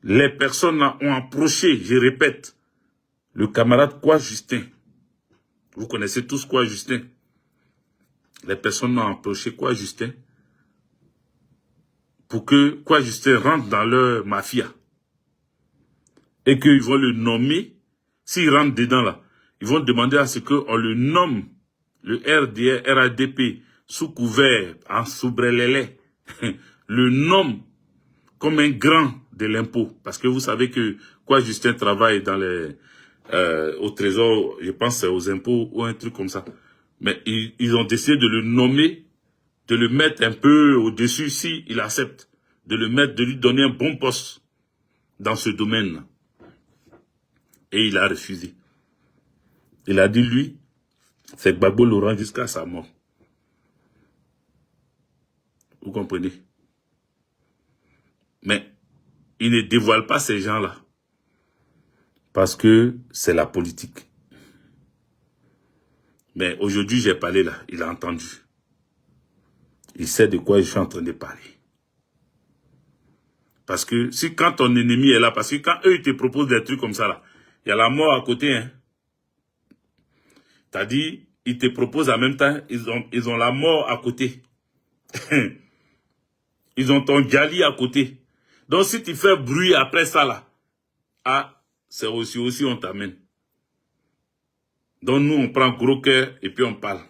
Les personnes ont approché, je répète, le camarade Kwa Justin. Vous connaissez tous Kwa Justin. Les personnes ont approché Kwa Justin pour que Kwa Justin rentre dans leur mafia. Et qu'ils vont le nommer. S'il rentre dedans là, ils vont demander à ce qu'on le nomme, le RADP, sous couvert, en soubrelélé, le nomme comme un grand de l'impôt. Parce que vous savez que Kwa Justin travaille dans les, au trésor, je pense aux impôts ou un truc comme ça. Mais ils ont décidé de le nommer, de le mettre un peu au-dessus, si il accepte, de le mettre, de lui donner un bon poste dans ce domaine. Et il a refusé. Il a dit, lui, c'est Gbagbo Laurent jusqu'à sa mort. Vous comprenez? Mais il ne dévoile pas ces gens-là. Parce que c'est la politique. Mais aujourd'hui, j'ai parlé là, il a entendu. Il sait de quoi je suis en train de parler. Parce que si quand ton ennemi est là, parce que quand eux ils te proposent des trucs comme ça là, il y a la mort à côté. Hein. T'as dit, ils te proposent en même temps, ils ont la mort à côté. Ils ont ton Djali à côté. Donc si tu fais bruit après ça là, ah, c'est aussi on t'amène. Donc nous on prend gros cœur et puis on parle.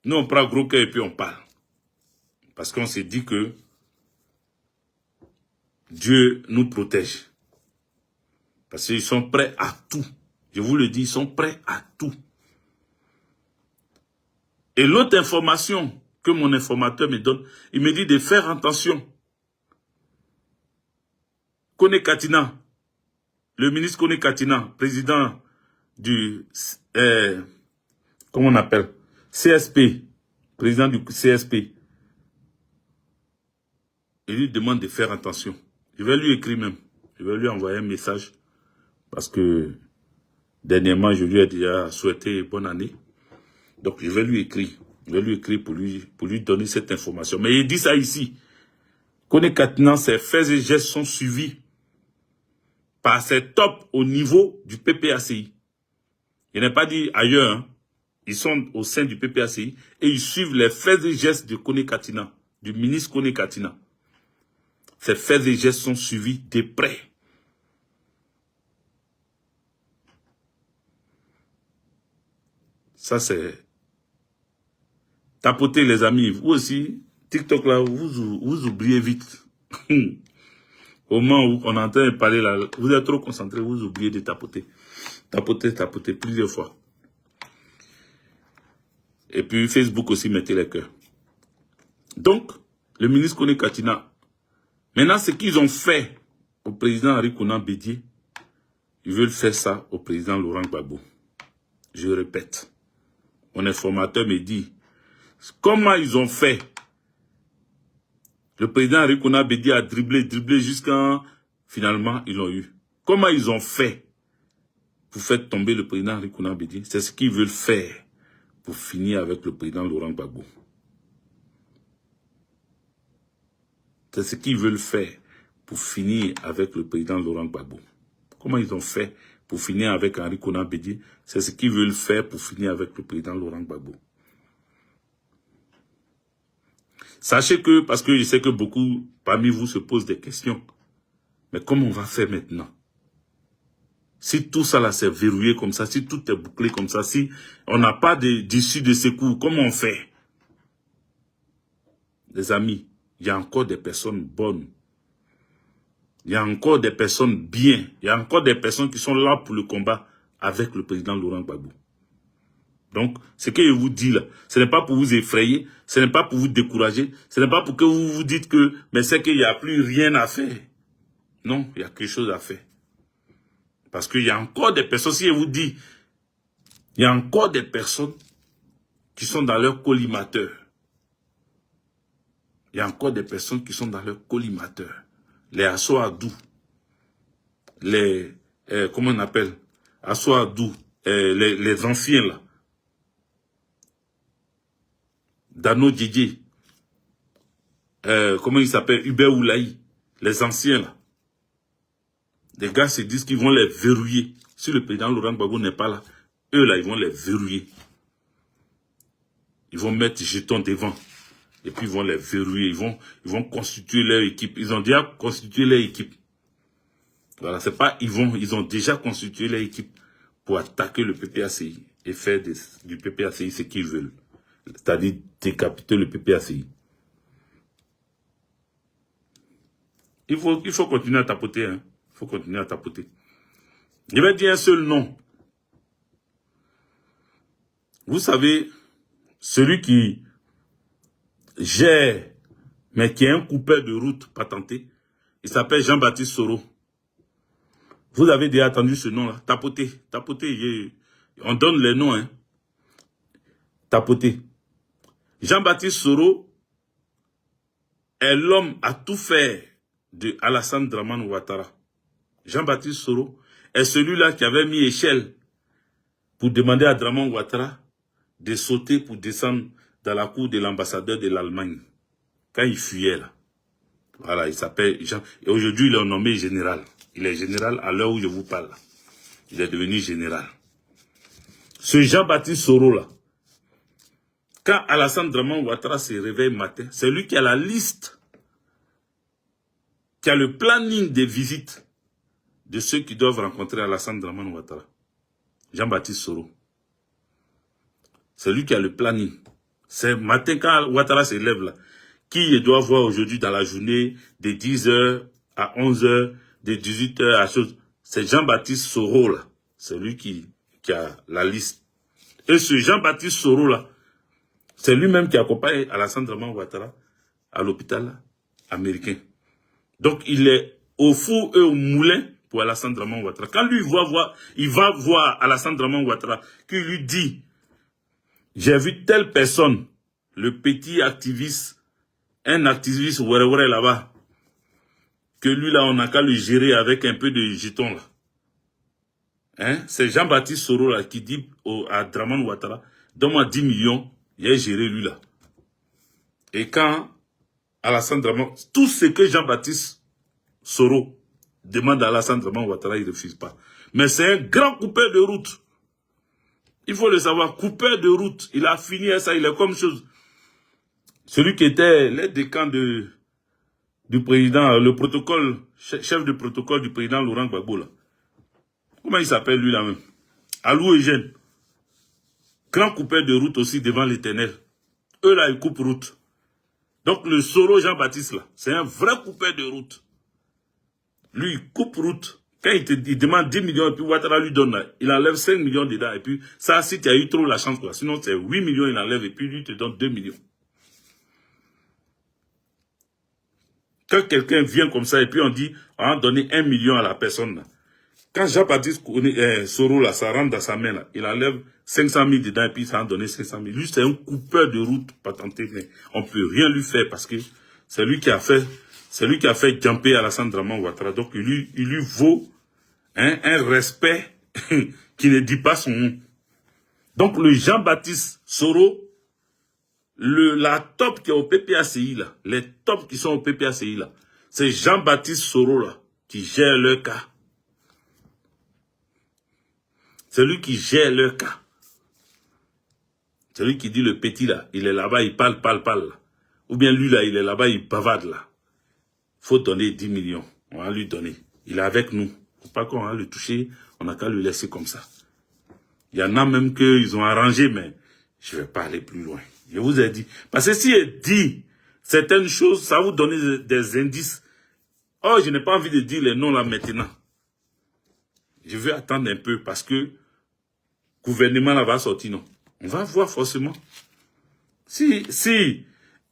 Nous on prend gros cœur et puis on parle. Parce qu'on s'est dit que Dieu nous protège. Parce qu'ils sont prêts à tout. Je vous le dis, ils sont prêts à tout. Et l'autre information que mon informateur me donne, il me dit de faire attention. Kone Katina, le ministre Kone Katina, président du, comment on appelle, CSP, président du CSP, il lui demande de faire attention. Je vais lui écrire même. Je vais lui envoyer un message. Parce que dernièrement, je lui ai déjà souhaité bonne année. Donc, je vais lui écrire. Je vais lui écrire pour lui donner cette information. Mais il dit ça ici. Kone Katina, ses faits et gestes sont suivis par ses tops au niveau du PPACI. Il n'est pas dit ailleurs. Hein. Ils sont au sein du PPACI et ils suivent les faits et gestes de Kone Katina, du ministre Kone Katina. Ces faits et gestes sont suivis de près. Ça, c'est... Tapotez, les amis. Vous aussi, TikTok, là, vous oubliez vite. Au moment où on entend parler, là, vous êtes trop concentré, vous oubliez de tapoter. Tapoter plusieurs fois. Et puis, Facebook aussi, mettez les cœurs. Donc, le ministre Kone Katina, maintenant, ce qu'ils ont fait au président Henri Konan Bédié, ils veulent faire ça au président Laurent Gbagbo. Je répète. Mon informateur me dit, comment ils ont fait? Le président Henri Konan Bédié a dribblé jusqu'à... Finalement, ils l'ont eu. Comment ils ont fait pour faire tomber le président Henri Konan Bédié? C'est ce qu'ils veulent faire pour finir avec le président Laurent Gbagbo. C'est ce qu'ils veulent faire pour finir avec le président Laurent Gbagbo. Comment ils ont fait pour finir avec Henri Konan Bédié? C'est ce qu'ils veulent faire pour finir avec le président Laurent Gbagbo. Sachez que, parce que je sais que beaucoup parmi vous se posent des questions, mais comment on va faire maintenant? Si tout ça là c'est verrouillé comme ça, si tout est bouclé comme ça, si on n'a pas d'issue de secours, comment on fait? Les amis, il y a encore des personnes bonnes. Il y a encore des personnes bien. Il y a encore des personnes qui sont là pour le combat avec le président Laurent Gbagbo. Donc, ce que je vous dis là, ce n'est pas pour vous effrayer, ce n'est pas pour vous décourager, ce n'est pas pour que vous vous dites que, mais c'est qu'il n'y a plus rien à faire. Non, il y a quelque chose à faire. Parce qu'il y a encore des personnes, si je vous dis, il y a encore des personnes qui sont dans leur collimateur. Il y a encore des personnes qui sont dans leur collimateur. Les Assoadou, les, comment on appelle, Assoadou, les anciens là. Dano Djidji, comment il s'appelle, Hubert Oulaï, les anciens là. Les gars se disent qu'ils vont les verrouiller. Si le président Laurent Gbagbo n'est pas là, eux là, ils vont les verrouiller. Ils vont mettre jetons devant. Et puis ils vont les verrouiller. Ils vont constituer leur équipe. Ils ont déjà constitué leur équipe. Voilà, c'est pas ils ont déjà constitué leur équipe pour attaquer le PPACI et faire du PPACI ce qu'ils veulent. C'est-à-dire décapiter le PPACI. Il faut continuer à tapoter. Hein. Il faut continuer à tapoter. Je vais dire un seul nom. Vous savez, celui qui gère, mais qui est un coupeur de route patenté, il s'appelle Jean-Baptiste Soro. Vous avez déjà entendu ce nom-là. Tapotez, tapotez. On donne les noms. Hein. Tapotez. Jean-Baptiste Soro est l'homme à tout faire de Alassane Dramane Ouattara. Jean-Baptiste Soro est celui-là qui avait mis échelle pour demander à Dramane Ouattara de sauter pour descendre dans la cour de l'ambassadeur de l'Allemagne. Quand il fuyait là. Voilà, il s'appelle Jean. Et aujourd'hui, il est nommé général. Il est général à l'heure où je vous parle. Il est devenu général. Ce Jean-Baptiste Soro là, quand Alassane Dramane Ouattara se réveille matin, c'est lui qui a la liste, qui a le planning des visites de ceux qui doivent rencontrer Alassane Dramane Ouattara. Jean-Baptiste Soro. C'est lui qui a le planning. C'est matin quand Ouattara se lève là. Qui doit voir aujourd'hui dans la journée de 10h à 11h, de 18h à chose. C'est Jean-Baptiste Soro là. C'est lui qui a la liste. Et ce Jean-Baptiste Soro là, c'est lui-même qui accompagne Alassane Dramane Ouattara à l'hôpital américain. Donc il est au four et au moulin pour Alassane Dramane Ouattara. Quand lui il va voir Alassane Dramane Ouattara, qui lui dit, j'ai vu telle personne, le petit activiste, un activiste ouais là-bas, que lui là, on n'a qu'à le gérer avec un peu de jetons là. Hein? C'est Jean-Baptiste Soro là qui dit à Dramane Ouattara, donne-moi 10 millions, j'ai géré lui là. Et quand Alassane Dramane, tout ce que Jean-Baptiste Soro demande à Alassane Dramane Ouattara, il ne refuse pas. Mais c'est un grand coupeur de route. Il faut le savoir, coupeur de route. Il a fini à ça, il est comme chose. Celui qui était l'aide de camp du président, le protocole, chef de protocole du président Laurent Gbagbo là. Comment il s'appelle lui là-même? Alou Eugène. Grand coupeur de route aussi devant l'Éternel. Eux là, ils coupent route. Donc le Soro Jean-Baptiste là, c'est un vrai coupeur de route. Lui, il coupe route. Quand il demande 10 millions et puis Ouattara lui donne là, il enlève 5 millions dedans. Et puis ça, si tu as eu trop la chance, quoi. Sinon c'est 8 millions, il enlève et puis lui te donne 2 millions. Quand quelqu'un vient comme ça et puis on dit, on va donner 1 million à la personne là. Quand Jean-Baptiste Soro là, ça rentre dans sa main là, il enlève 500 000 dedans et puis ça a donné 500 000. Lui, c'est un coupeur de route patenté, mais on peut rien lui faire parce que c'est lui qui a fait jumper Alassane Dramane Ouattara. Donc, il lui vaut un respect qui ne dit pas son nom. Donc, le Jean-Baptiste Soro, la top qui est au PPACI là, les tops qui sont au PPACI là, c'est Jean-Baptiste Soro là, qui gère leur cas. C'est lui qui gère leur cas. C'est lui qui dit le petit là, il est là-bas, il parle là. Ou bien lui là, il est là-bas, il bavarde là. Faut donner 10 millions. On va lui donner. Il est avec nous. Faut pas qu'on va le toucher. On n'a qu'à le laisser comme ça. Il y en a même qu'ils ont arrangé, mais je vais pas aller plus loin. Je vous ai dit. Parce que si il dit certaines choses, ça vous donne des indices. Oh, je n'ai pas envie de dire les noms là maintenant. Je vais attendre un peu parce que le gouvernement là va sortir, non. On va voir forcément. Si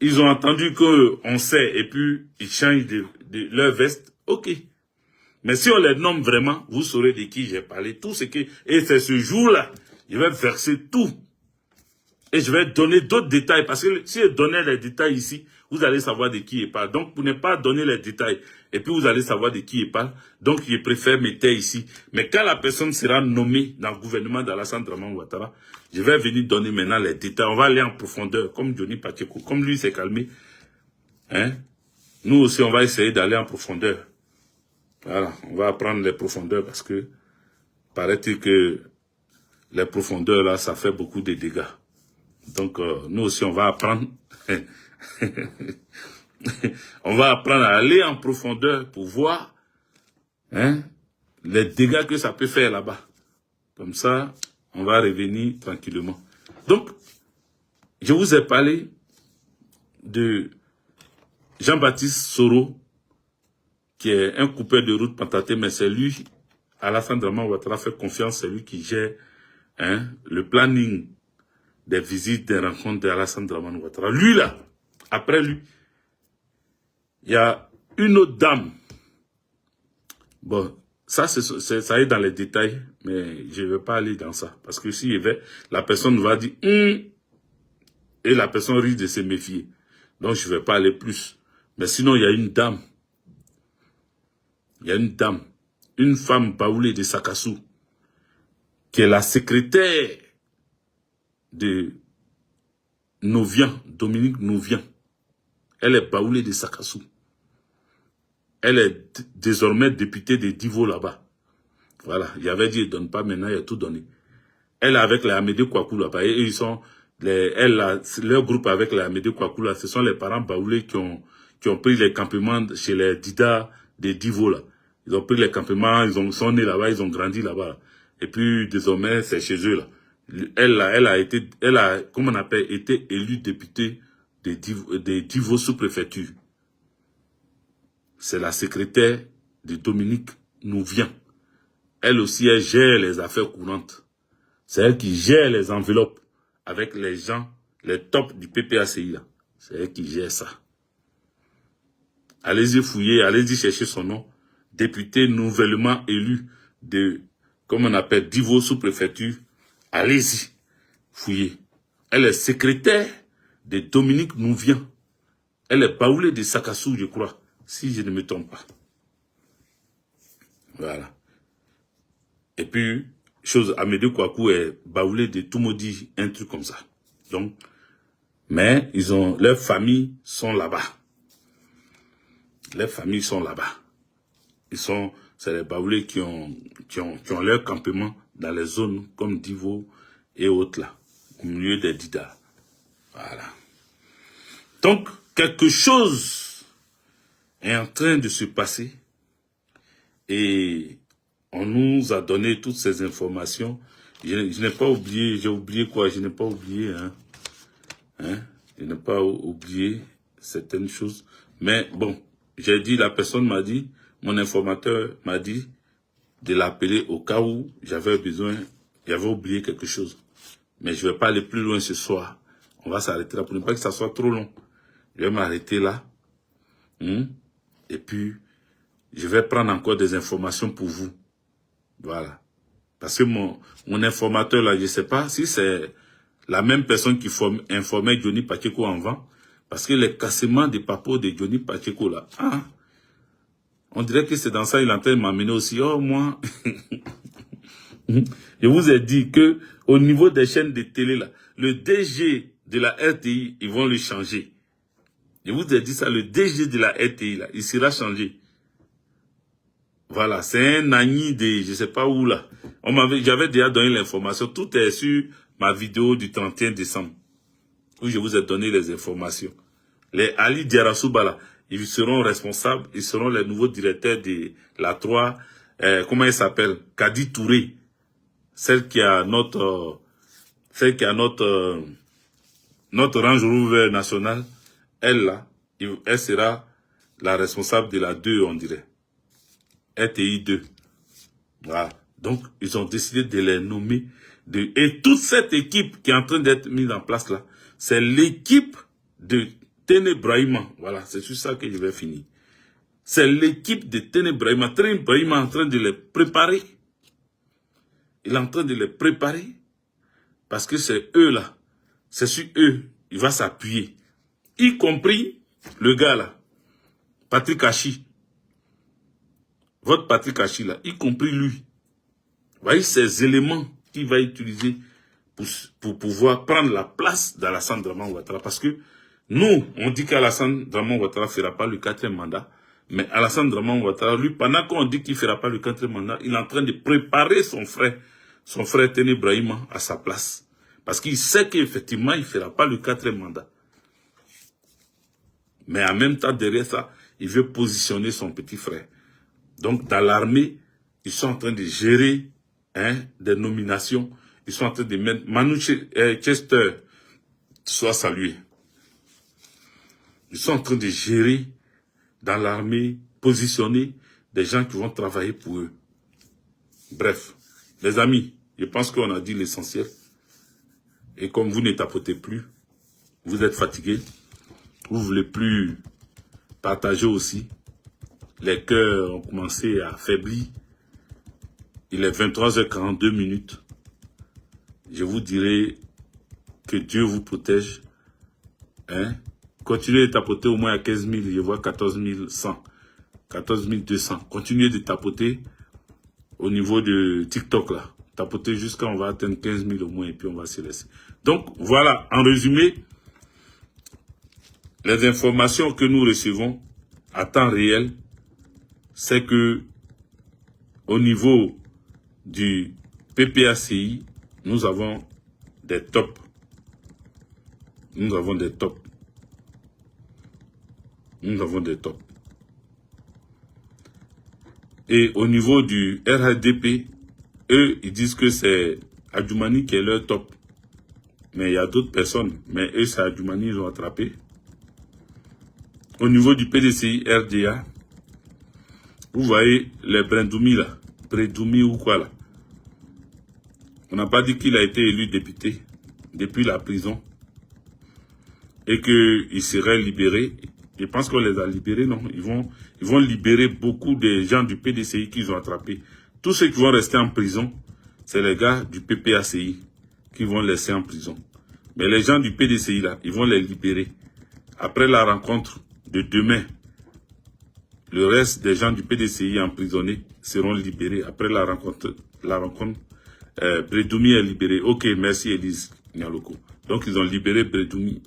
ils ont entendu qu'on sait et puis ils changent de leur veste, ok. Mais si on les nomme vraiment, vous saurez de qui j'ai parlé. Tout ce que... Et c'est ce jour-là, je vais verser tout. Et je vais donner d'autres détails. Parce que si je donnais les détails ici, vous allez savoir de qui il parle. Donc, pour ne pas donner les détails, et puis vous allez savoir de qui il parle. Donc, je préfère me taire ici. Mais quand la personne sera nommée dans le gouvernement d'Alassane Dramane Ouattara, je vais venir donner maintenant les détails. On va aller en profondeur, comme Johnny Pacheco. Comme lui s'est calmé, Hein? Nous aussi, on va essayer d'aller en profondeur. Voilà, on va apprendre les profondeurs parce que paraît-il que les profondeurs, là, ça fait beaucoup de dégâts. Donc, nous aussi, on va apprendre. On va apprendre à aller en profondeur pour voir les dégâts que ça peut faire là-bas. Comme ça, on va revenir tranquillement. Donc, je vous ai parlé de Jean-Baptiste Soro, qui est un coupeur de route Pentaté, mais c'est lui, Alassane Draman Ouattara fait confiance, c'est lui qui gère le planning des visites, des rencontres d'Alassane Draman Ouattara. Lui là, après lui, il y a une autre dame. Bon, ça est dans les détails, mais je ne vais pas aller dans ça. Parce que s'il y avait, la personne va dire et la personne risque de se méfier. Donc je ne vais pas aller plus. Mais sinon, il y a une dame. Il y a une dame, une femme baoulée de Sakassou, qui est la secrétaire de Novian, Dominique Novian. Elle est baoulée de Sakassou. Elle est désormais députée de Divo là-bas. Voilà, il avait dit, il ne donne pas, maintenant il a tout donné. Elle est avec les Amédée Kouakou là-bas. Et ils sont, leur groupe avec les Amédée Kouakou là, ce sont les parents baoulés qui ont pris les campements chez les Dida de Divo là. Ils ont pris les campements, ils sont nés là-bas, ils ont grandi là-bas. Et puis désormais, c'est chez eux là. Elle a, comment on appelle, été élue députée de Divo sous-préfecture. C'est la secrétaire de Dominique Novian. Elle aussi, elle gère les affaires courantes. C'est elle qui gère les enveloppes avec les gens, les tops du PPACI là. C'est elle qui gère ça. Allez-y fouiller, allez-y chercher son nom. Député nouvellement élu de, comme on appelle, Divo sous-préfecture. Allez-y fouiller. Elle est secrétaire de Dominique Novian. Elle est baoulée de Sakassou, je crois, si je ne me trompe pas. Voilà. Et puis, Amédée Kouakou est baoulé de Toumoudi, un truc comme ça. Donc, mais leurs familles sont là-bas. Les familles sont là-bas. C'est les baoulés qui ont leur campement dans les zones comme Divo et autres là, au milieu des Dida. Voilà. Donc, quelque chose est en train de se passer et on nous a donné toutes ces informations. Je n'ai pas oublié, j'ai oublié quoi? Je n'ai pas oublié, je n'ai pas oublié certaines choses. Mais bon, j'ai dit, la personne m'a dit, mon informateur m'a dit de l'appeler au cas où j'avais oublié quelque chose. Mais je ne vais pas aller plus loin ce soir. On va s'arrêter là pour ne pas que ça soit trop long. Je vais m'arrêter là. Et puis, je vais prendre encore des informations pour vous. Voilà. Parce que mon informateur là, je ne sais pas si c'est la même personne qui informait Johnny Pacheco avant. Parce que les cassements des papos de Johnny Pacheco là, on dirait que c'est dans ça il est en train de m'amener aussi. Oh, moi, je vous ai dit que au niveau des chaînes de télé là, le DG de la RTI, ils vont le changer. Je vous ai dit ça, le DG de la RTI là, il sera changé. Voilà, c'est un Agni de, je sais pas où là. J'avais déjà donné l'information. Tout est sur ma vidéo du 31 décembre. Où je vous ai donné les informations. Les Ali Diarasouba là, ils seront responsables, ils seront les nouveaux directeurs de la 3, comment il s'appelle? Kadi Touré. Celle qui a notre Range Rover national. Elle là, elle sera la responsable de la 2, on dirait. RTI 2. Voilà. Donc, ils ont décidé de les nommer. Et toute cette équipe qui est en train d'être mise en place là, c'est l'équipe de Ténébrahima. Voilà, c'est sur ça que je vais finir. C'est l'équipe de Ténébrahima. Ténébrahima est en train de les préparer. Il est en train de les préparer. Parce que c'est eux là. C'est sur eux. Il va s'appuyer. Y compris le gars là. Patrick Hachi. Votre Patrick Hachi là. Y compris lui. Vous voyez ces éléments qu'il va utiliser pour pouvoir prendre la place d'Alassane Draman Ouattara. Parce que Nous, on dit qu'Alassane Draman Ouattara ne fera pas le 4e mandat. Mais Alassane Draman Ouattara, lui, pendant qu'on dit qu'il ne fera pas le 4e mandat, il est en train de préparer son frère Téné Brahima à sa place. Parce qu'il sait qu'effectivement, il ne fera pas le 4e mandat. Mais en même temps, derrière ça, il veut positionner son petit frère. Donc, dans l'armée, ils sont en train de gérer des nominations. Ils sont en train de mettre... Manu Chester soit salué. Ils sont en train de gérer dans l'armée, positionner des gens qui vont travailler pour eux. Bref, les amis, je pense qu'on a dit l'essentiel. Et comme vous ne tapotez plus, vous êtes fatigués, vous ne voulez plus partager aussi, les cœurs ont commencé à faiblir. Il est 23h42 minutes. Je vous dirai que Dieu vous protège. Continuez de tapoter au moins à 15 000, je vois 14 100, 14 200. Continuez de tapoter au niveau de TikTok là. Tapoter jusqu'à on va atteindre 15 000 au moins et puis on va se laisser. Donc voilà, en résumé, les informations que nous recevons à temps réel, c'est que au niveau du PPACI, nous avons des tops. Nous avons des tops. Nous avons des tops. Et au niveau du RHDP, eux, ils disent que c'est Adjoumani qui est leur top. Mais il y a d'autres personnes. Mais eux, c'est Adjoumani, ils ont attrapé. Au niveau du PDCI, RDA, vous voyez les Brendoumi là. Brendoumi ou quoi là. On n'a pas dit qu'il a été élu député depuis la prison. Et qu'il serait libéré. Je pense qu'on les a libérés, non? Ils vont libérer beaucoup de gens du PDCI qu'ils ont attrapés. Tous ceux qui vont rester en prison, c'est les gars du PPACI qui vont laisser en prison. Mais les gens du PDCI, là, ils vont les libérer. Après la rencontre de demain, le reste des gens du PDCI emprisonnés seront libérés. Après la rencontre, Bredoumi est libéré. Ok, merci Elise Nyaloko. Donc ils ont libéré Bredoumi.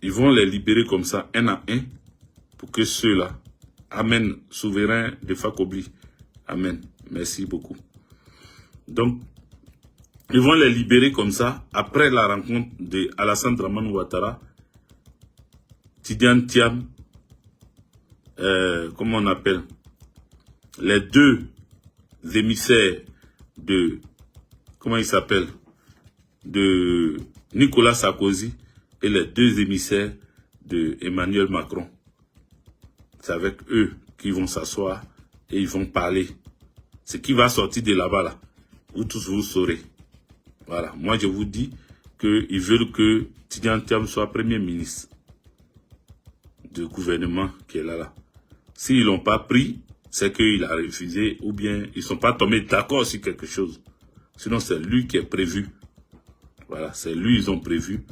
Ils vont les libérer comme ça, un à un, pour que ceux-là, Amen, souverain de Fakobli. Amen. Merci beaucoup. Donc, ils vont les libérer comme ça, après la rencontre de Alassane Draman Ouattara, Tidiane Thiam, comment on appelle, les deux émissaires de, comment il s'appelle, de Nicolas Sarkozy, et les deux émissaires de Emmanuel Macron. C'est avec eux qu'ils vont s'asseoir et ils vont parler. Ce qui va sortir de là-bas, là, vous tous vous saurez. Voilà, moi je vous dis qu'ils veulent que Tidiane Thiam soit Premier ministre du gouvernement qui est là. S'ils ne l'ont pas pris, c'est qu'il a refusé ou bien ils ne sont pas tombés d'accord sur quelque chose. Sinon c'est lui qui est prévu. Voilà, c'est lui ils ont prévu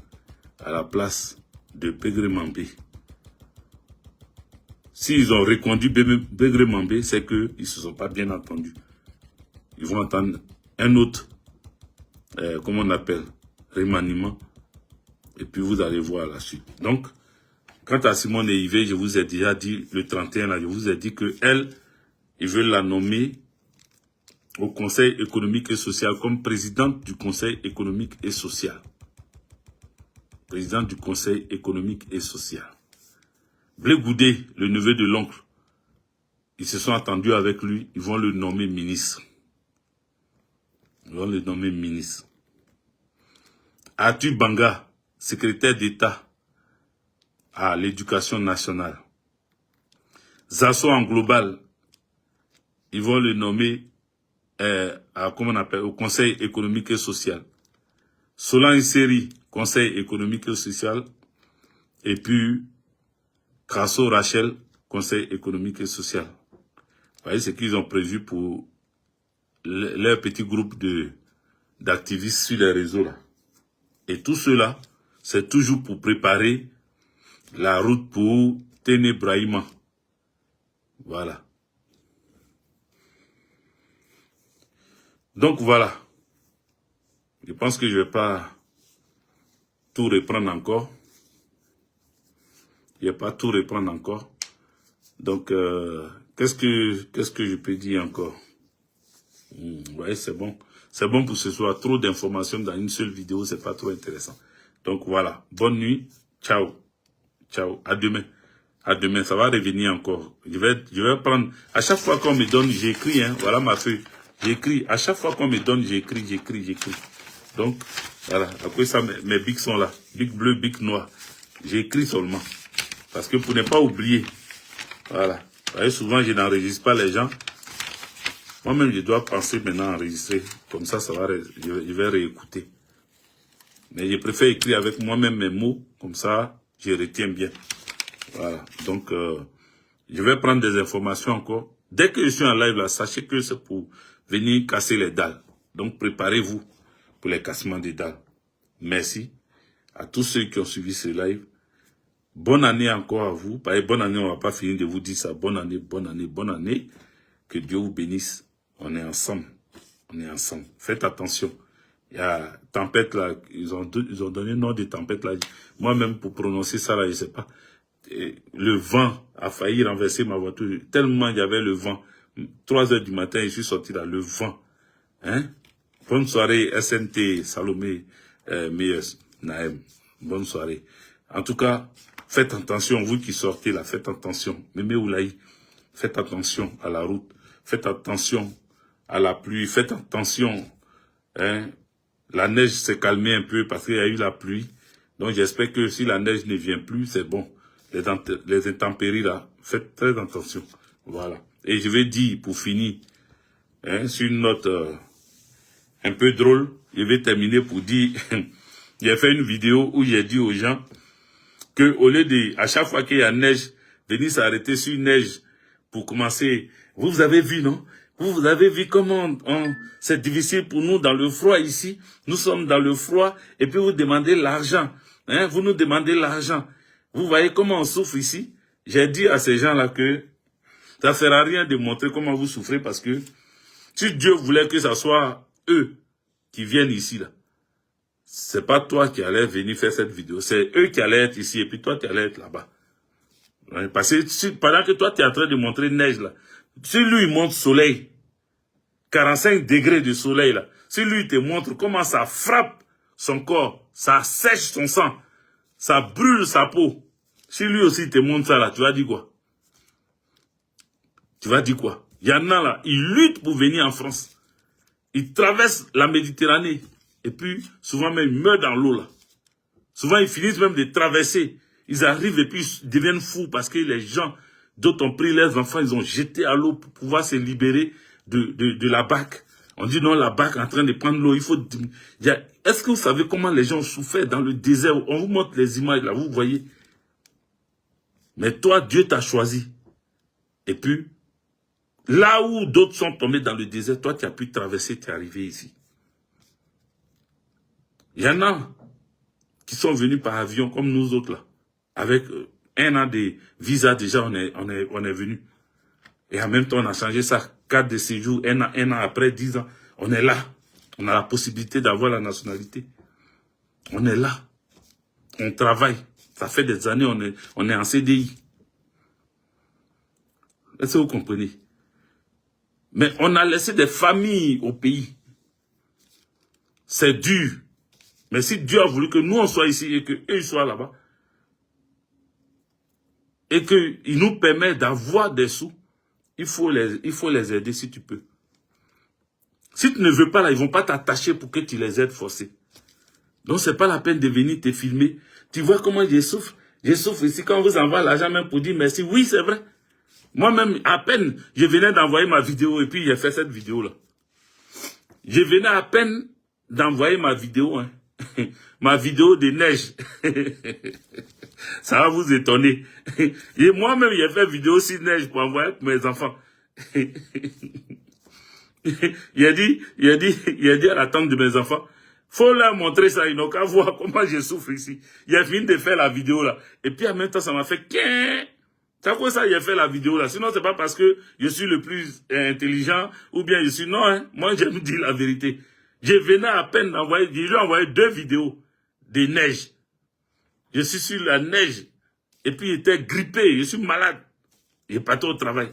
à la place de Begré Mambé. S'ils ont reconduit Begré Mambé, c'est qu'ils ne se sont pas bien entendus. Ils vont entendre un autre, comment on appelle, remaniement. Et puis vous allez voir la suite. Donc, quant à Simone Eyivé, je vous ai déjà dit, le 31, là, je vous ai dit qu'elle, ils veulent la nommer au Conseil économique et social comme présidente du Conseil économique et social. Président du Conseil économique et social. Blé Goudé, le neveu de l'oncle, ils se sont attendus avec lui, ils vont le nommer ministre. Ils vont le nommer ministre. Arthur Banga, secrétaire d'État à l'éducation nationale. Zasso en global, ils vont le nommer comment on appelle, au Conseil économique et social. Solan Isseri, Conseil économique et social, et puis Crasso Rachel, Conseil économique et social. Vous voyez ce qu'ils ont prévu pour leur petit groupe d'activistes sur les réseaux là. Et tout cela, c'est toujours pour préparer la route pour Téné Brahima. Voilà. Donc voilà. Je pense que je ne vais pas tout reprendre encore. Je ne vais pas tout reprendre encore. Donc, qu'est-ce que je peux dire encore? Ouais, c'est bon. C'est bon pour ce soir. Trop d'informations dans une seule vidéo, c'est pas trop intéressant. Donc voilà. Bonne nuit. Ciao. Ciao. À demain. À demain. Ça va revenir encore. Je vais prendre. À chaque fois qu'on me donne, j'écris. Hein. Voilà ma feuille. J'écris. À chaque fois qu'on me donne, j'écris. Donc, voilà. Après ça, mes bics sont là. Bic bleu, bic noir. J'écris seulement. Parce que pour ne pas oublier. Voilà. Vous voyez, souvent, je n'enregistre pas les gens. Moi-même, je dois penser maintenant à enregistrer. Comme ça, je vais réécouter. Mais je préfère écrire avec moi-même mes mots. Comme ça, je retiens bien. Voilà. Donc, je vais prendre des informations encore. Dès que je suis en live là, sachez que c'est pour venir casser les dalles. Donc, préparez-vous pour les cassements des dalles. Merci à tous ceux qui ont suivi ce live. Bonne année encore à vous. Bonne année, on ne va pas finir de vous dire ça. Bonne année, bonne année, bonne année. Que Dieu vous bénisse. On est ensemble. On est ensemble. Faites attention. Il y a tempête là. Ils ont donné le nom de tempête là. Moi-même, pour prononcer ça là, je ne sais pas. Le vent a failli renverser ma voiture. Tellement il y avait le vent. 3 heures du matin, je suis sorti là. Le vent. Hein? Bonne soirée, SNT, Salomé, Meyers, Naëm. Bonne soirée. En tout cas, faites attention, vous qui sortez là, faites attention. Mémé Oulaï, faites attention à la route. Faites attention à la pluie. Faites attention. Hein? La neige s'est calmée un peu parce qu'il y a eu la pluie. Donc j'espère que si la neige ne vient plus, c'est bon. Les intempéries là, faites très attention. Voilà. Et je vais dire, pour finir, hein, sur une note un peu drôle, je vais terminer pour dire, j'ai fait une vidéo où j'ai dit aux gens que au lieu de, à chaque fois qu'il y a neige, venir s'arrêter sur une neige pour commencer. Vous avez vu, non? Vous avez vu comment c'est difficile pour nous dans le froid ici. Nous sommes dans le froid et puis vous demandez l'argent. Hein? Vous nous demandez l'argent. Vous voyez comment on souffre ici? J'ai dit à ces gens-là que ça ne sert à rien de montrer comment vous souffrez parce que si Dieu voulait que ce soit eux qui viennent ici, là, c'est pas toi qui allais venir faire cette vidéo. C'est eux qui allaient être ici et puis toi tu allais être là-bas. Parce que pendant que toi tu es en train de montrer neige là, si lui il montre soleil, 45 degrés de soleil là, si lui il te montre comment ça frappe son corps, ça sèche son sang, ça brûle sa peau, si lui aussi il te montre ça là, tu vas dire quoi? Tu vas dire quoi? Il y en a là, ils luttent pour venir en France. Ils traversent la Méditerranée. Et puis, souvent même, ils meurent dans l'eau là. Souvent, ils finissent même de traverser. Ils arrivent et puis ils deviennent fous parce que les gens, d'autres ont pris leurs enfants, ils ont jeté à l'eau pour pouvoir se libérer de la barque. On dit non, la barque est en train de prendre l'eau. Il faut. Est-ce que vous savez comment les gens ont souffert dans le désert? On vous montre les images là, vous voyez. Mais toi, Dieu t'a choisi. Et puis, là où d'autres sont tombés dans le désert, toi, tu as pu traverser, tu es arrivé ici. Il y en a qui sont venus par avion, comme nous autres là. Avec 1 an de visa, déjà, on est venu. Et en même temps, on a changé ça, carte de séjour, un an après, 10 ans. On est là. On a la possibilité d'avoir la nationalité. On est là. On travaille. Ça fait des années, on est en CDI. Est-ce que vous comprenez? Mais on a laissé des familles au pays. C'est dur. Mais si Dieu a voulu que nous on soit ici et qu'eux soient là-bas, et qu'il nous permet d'avoir des sous, il faut les aider si tu peux. Si tu ne veux pas là, ils ne vont pas t'attacher pour que tu les aides forcés. Donc c'est pas la peine de venir te filmer. Tu vois comment je souffre? Je souffre ici quand on vous envoie l'argent même pour dire merci. Oui, c'est vrai. Moi-même, à peine, je venais d'envoyer ma vidéo et puis j'ai fait cette vidéo-là. Je venais à peine d'envoyer ma vidéo, hein. Ma vidéo de neige. Ça va vous étonner. Et moi-même, j'ai fait vidéo sur neige pour envoyer pour mes enfants. Il a dit à la tante de mes enfants, faut leur montrer ça, ils n'ont qu'à voir comment je souffre ici. Il a fini de faire la vidéo là. Et puis en même temps, ça m'a fait qu'un. C'est quoi ça, il a fait la vidéo là? Sinon, c'est pas parce que je suis le plus intelligent ou bien je suis... Non, hein. Moi, j'aime dire la vérité. Je venais à peine d'envoyer, j'ai envoyé 2 vidéos de neige. Je suis sur la neige. Et puis, il était grippé. Je suis malade. Il est parti au travail.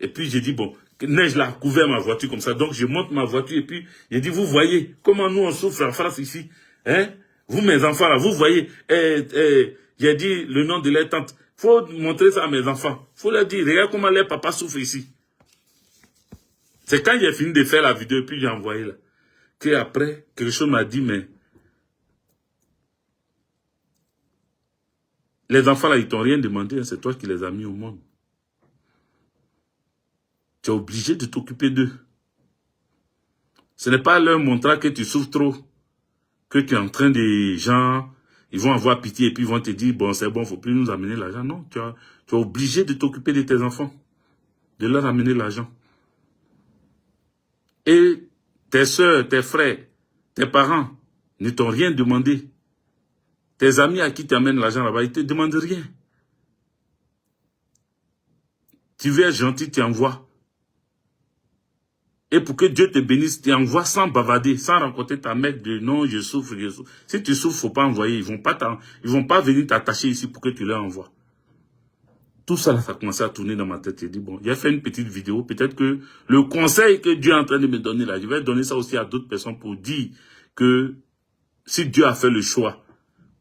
Et puis, j'ai dit, bon, neige l'a couvert ma voiture comme ça. Donc, je monte ma voiture. Et puis, j'ai dit, vous voyez comment nous, on souffre en France ici. Hein? Vous, mes enfants, là, vous voyez. J'ai dit le nom de leur tante. Faut montrer ça à mes enfants. Faut leur dire, regarde comment leur papa souffre ici. C'est quand j'ai fini de faire la vidéo, puis j'ai envoyé là. Qu'après, quelque chose m'a dit, mais les enfants là, ils t'ont rien demandé, hein, c'est toi qui les as mis au monde. Tu es obligé de t'occuper d'eux. Ce n'est pas leur montrer que tu souffres trop, que tu es en train de gens, ils vont avoir pitié et puis ils vont te dire, bon, c'est bon, il ne faut plus nous amener l'argent. Non, tu es obligé de t'occuper de tes enfants, de leur amener l'argent. Et tes soeurs, tes frères, tes parents ne t'ont rien demandé. Tes amis à qui tu amènes l'argent là-bas, ils ne te demandent rien. Tu veux être gentil, tu envoies. Et pour que Dieu te bénisse, tu envoies sans bavarder, sans rencontrer ta mère de non, je souffre, je souffre. Si tu souffres, il ne faut pas envoyer. Ils ne vont pas venir t'attacher ici pour que tu leur envoies. Tout ça, ça a commencé à tourner dans ma tête. J'ai dit, bon, j'ai fait une petite vidéo. Peut-être que le conseil que Dieu est en train de me donner là, je vais donner ça aussi à d'autres personnes pour dire que si Dieu a fait le choix,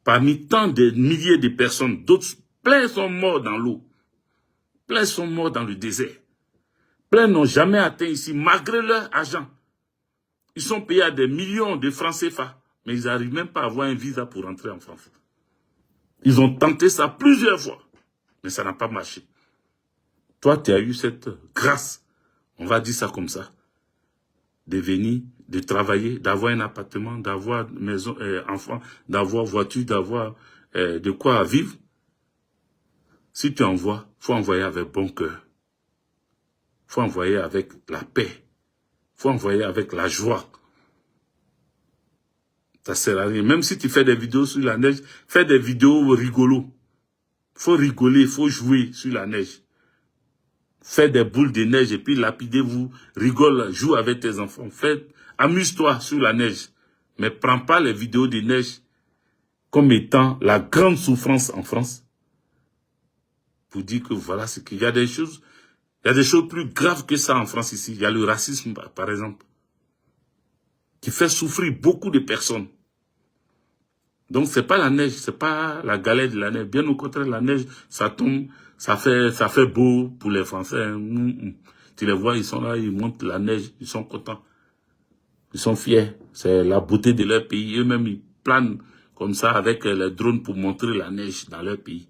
parmi tant de milliers de personnes, d'autres, plein sont morts dans l'eau. Plein sont morts dans le désert. Plein n'ont jamais atteint ici, malgré leur argent. Ils sont payés à des millions de francs CFA, mais ils n'arrivent même pas à avoir un visa pour rentrer en France. Ils ont tenté ça plusieurs fois, mais ça n'a pas marché. Toi, tu as eu cette grâce, on va dire ça comme ça, de venir, de travailler, d'avoir un appartement, d'avoir maison, enfant, d'avoir voiture, d'avoir de quoi vivre. Si tu envoies, il faut envoyer avec bon cœur. Il faut envoyer avec la paix. Il faut envoyer avec la joie. Ça ne sert à rien. Même si tu fais des vidéos sur la neige, fais des vidéos rigolos. Il faut rigoler, il faut jouer sur la neige. Fais des boules de neige et puis lapidez-vous, rigole, joue avec tes enfants. Amuse-toi sur la neige. Mais prends pas les vidéos de neige comme étant la grande souffrance en France. Pour dire que voilà ce qu'il y a des choses. Il y a des choses plus graves que ça en France ici. Il y a le racisme, par exemple, qui fait souffrir beaucoup de personnes. Donc, c'est pas la neige, c'est pas la galère de la neige. Bien au contraire, la neige, ça tombe, ça fait beau pour les Français. Tu les vois, ils sont là, ils montent la neige, ils sont contents. Ils sont fiers. C'est la beauté de leur pays. Eux-mêmes, ils planent comme ça avec les drones pour montrer la neige dans leur pays.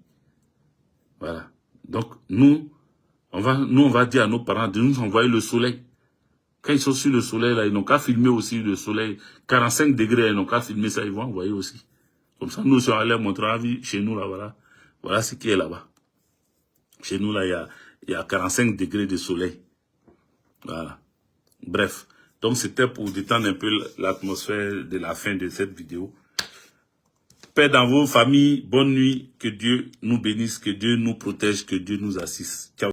Voilà. Donc, nous, on va dire à nos parents de nous envoyer le soleil. Quand ils sont sur le soleil, là, ils n'ont qu'à filmer aussi le soleil. 45 degrés, ils n'ont qu'à filmer ça, ils vont envoyer aussi. Comme ça, nous, si on allait montrer la vie chez nous, là, voilà. Voilà ce qui est là-bas. Chez nous, là, il y a 45 degrés de soleil. Voilà. Bref. Donc, c'était pour détendre un peu l'atmosphère de la fin de cette vidéo. Paix dans vos familles, bonne nuit, que Dieu nous bénisse, que Dieu nous protège, que Dieu nous assiste. Ciao.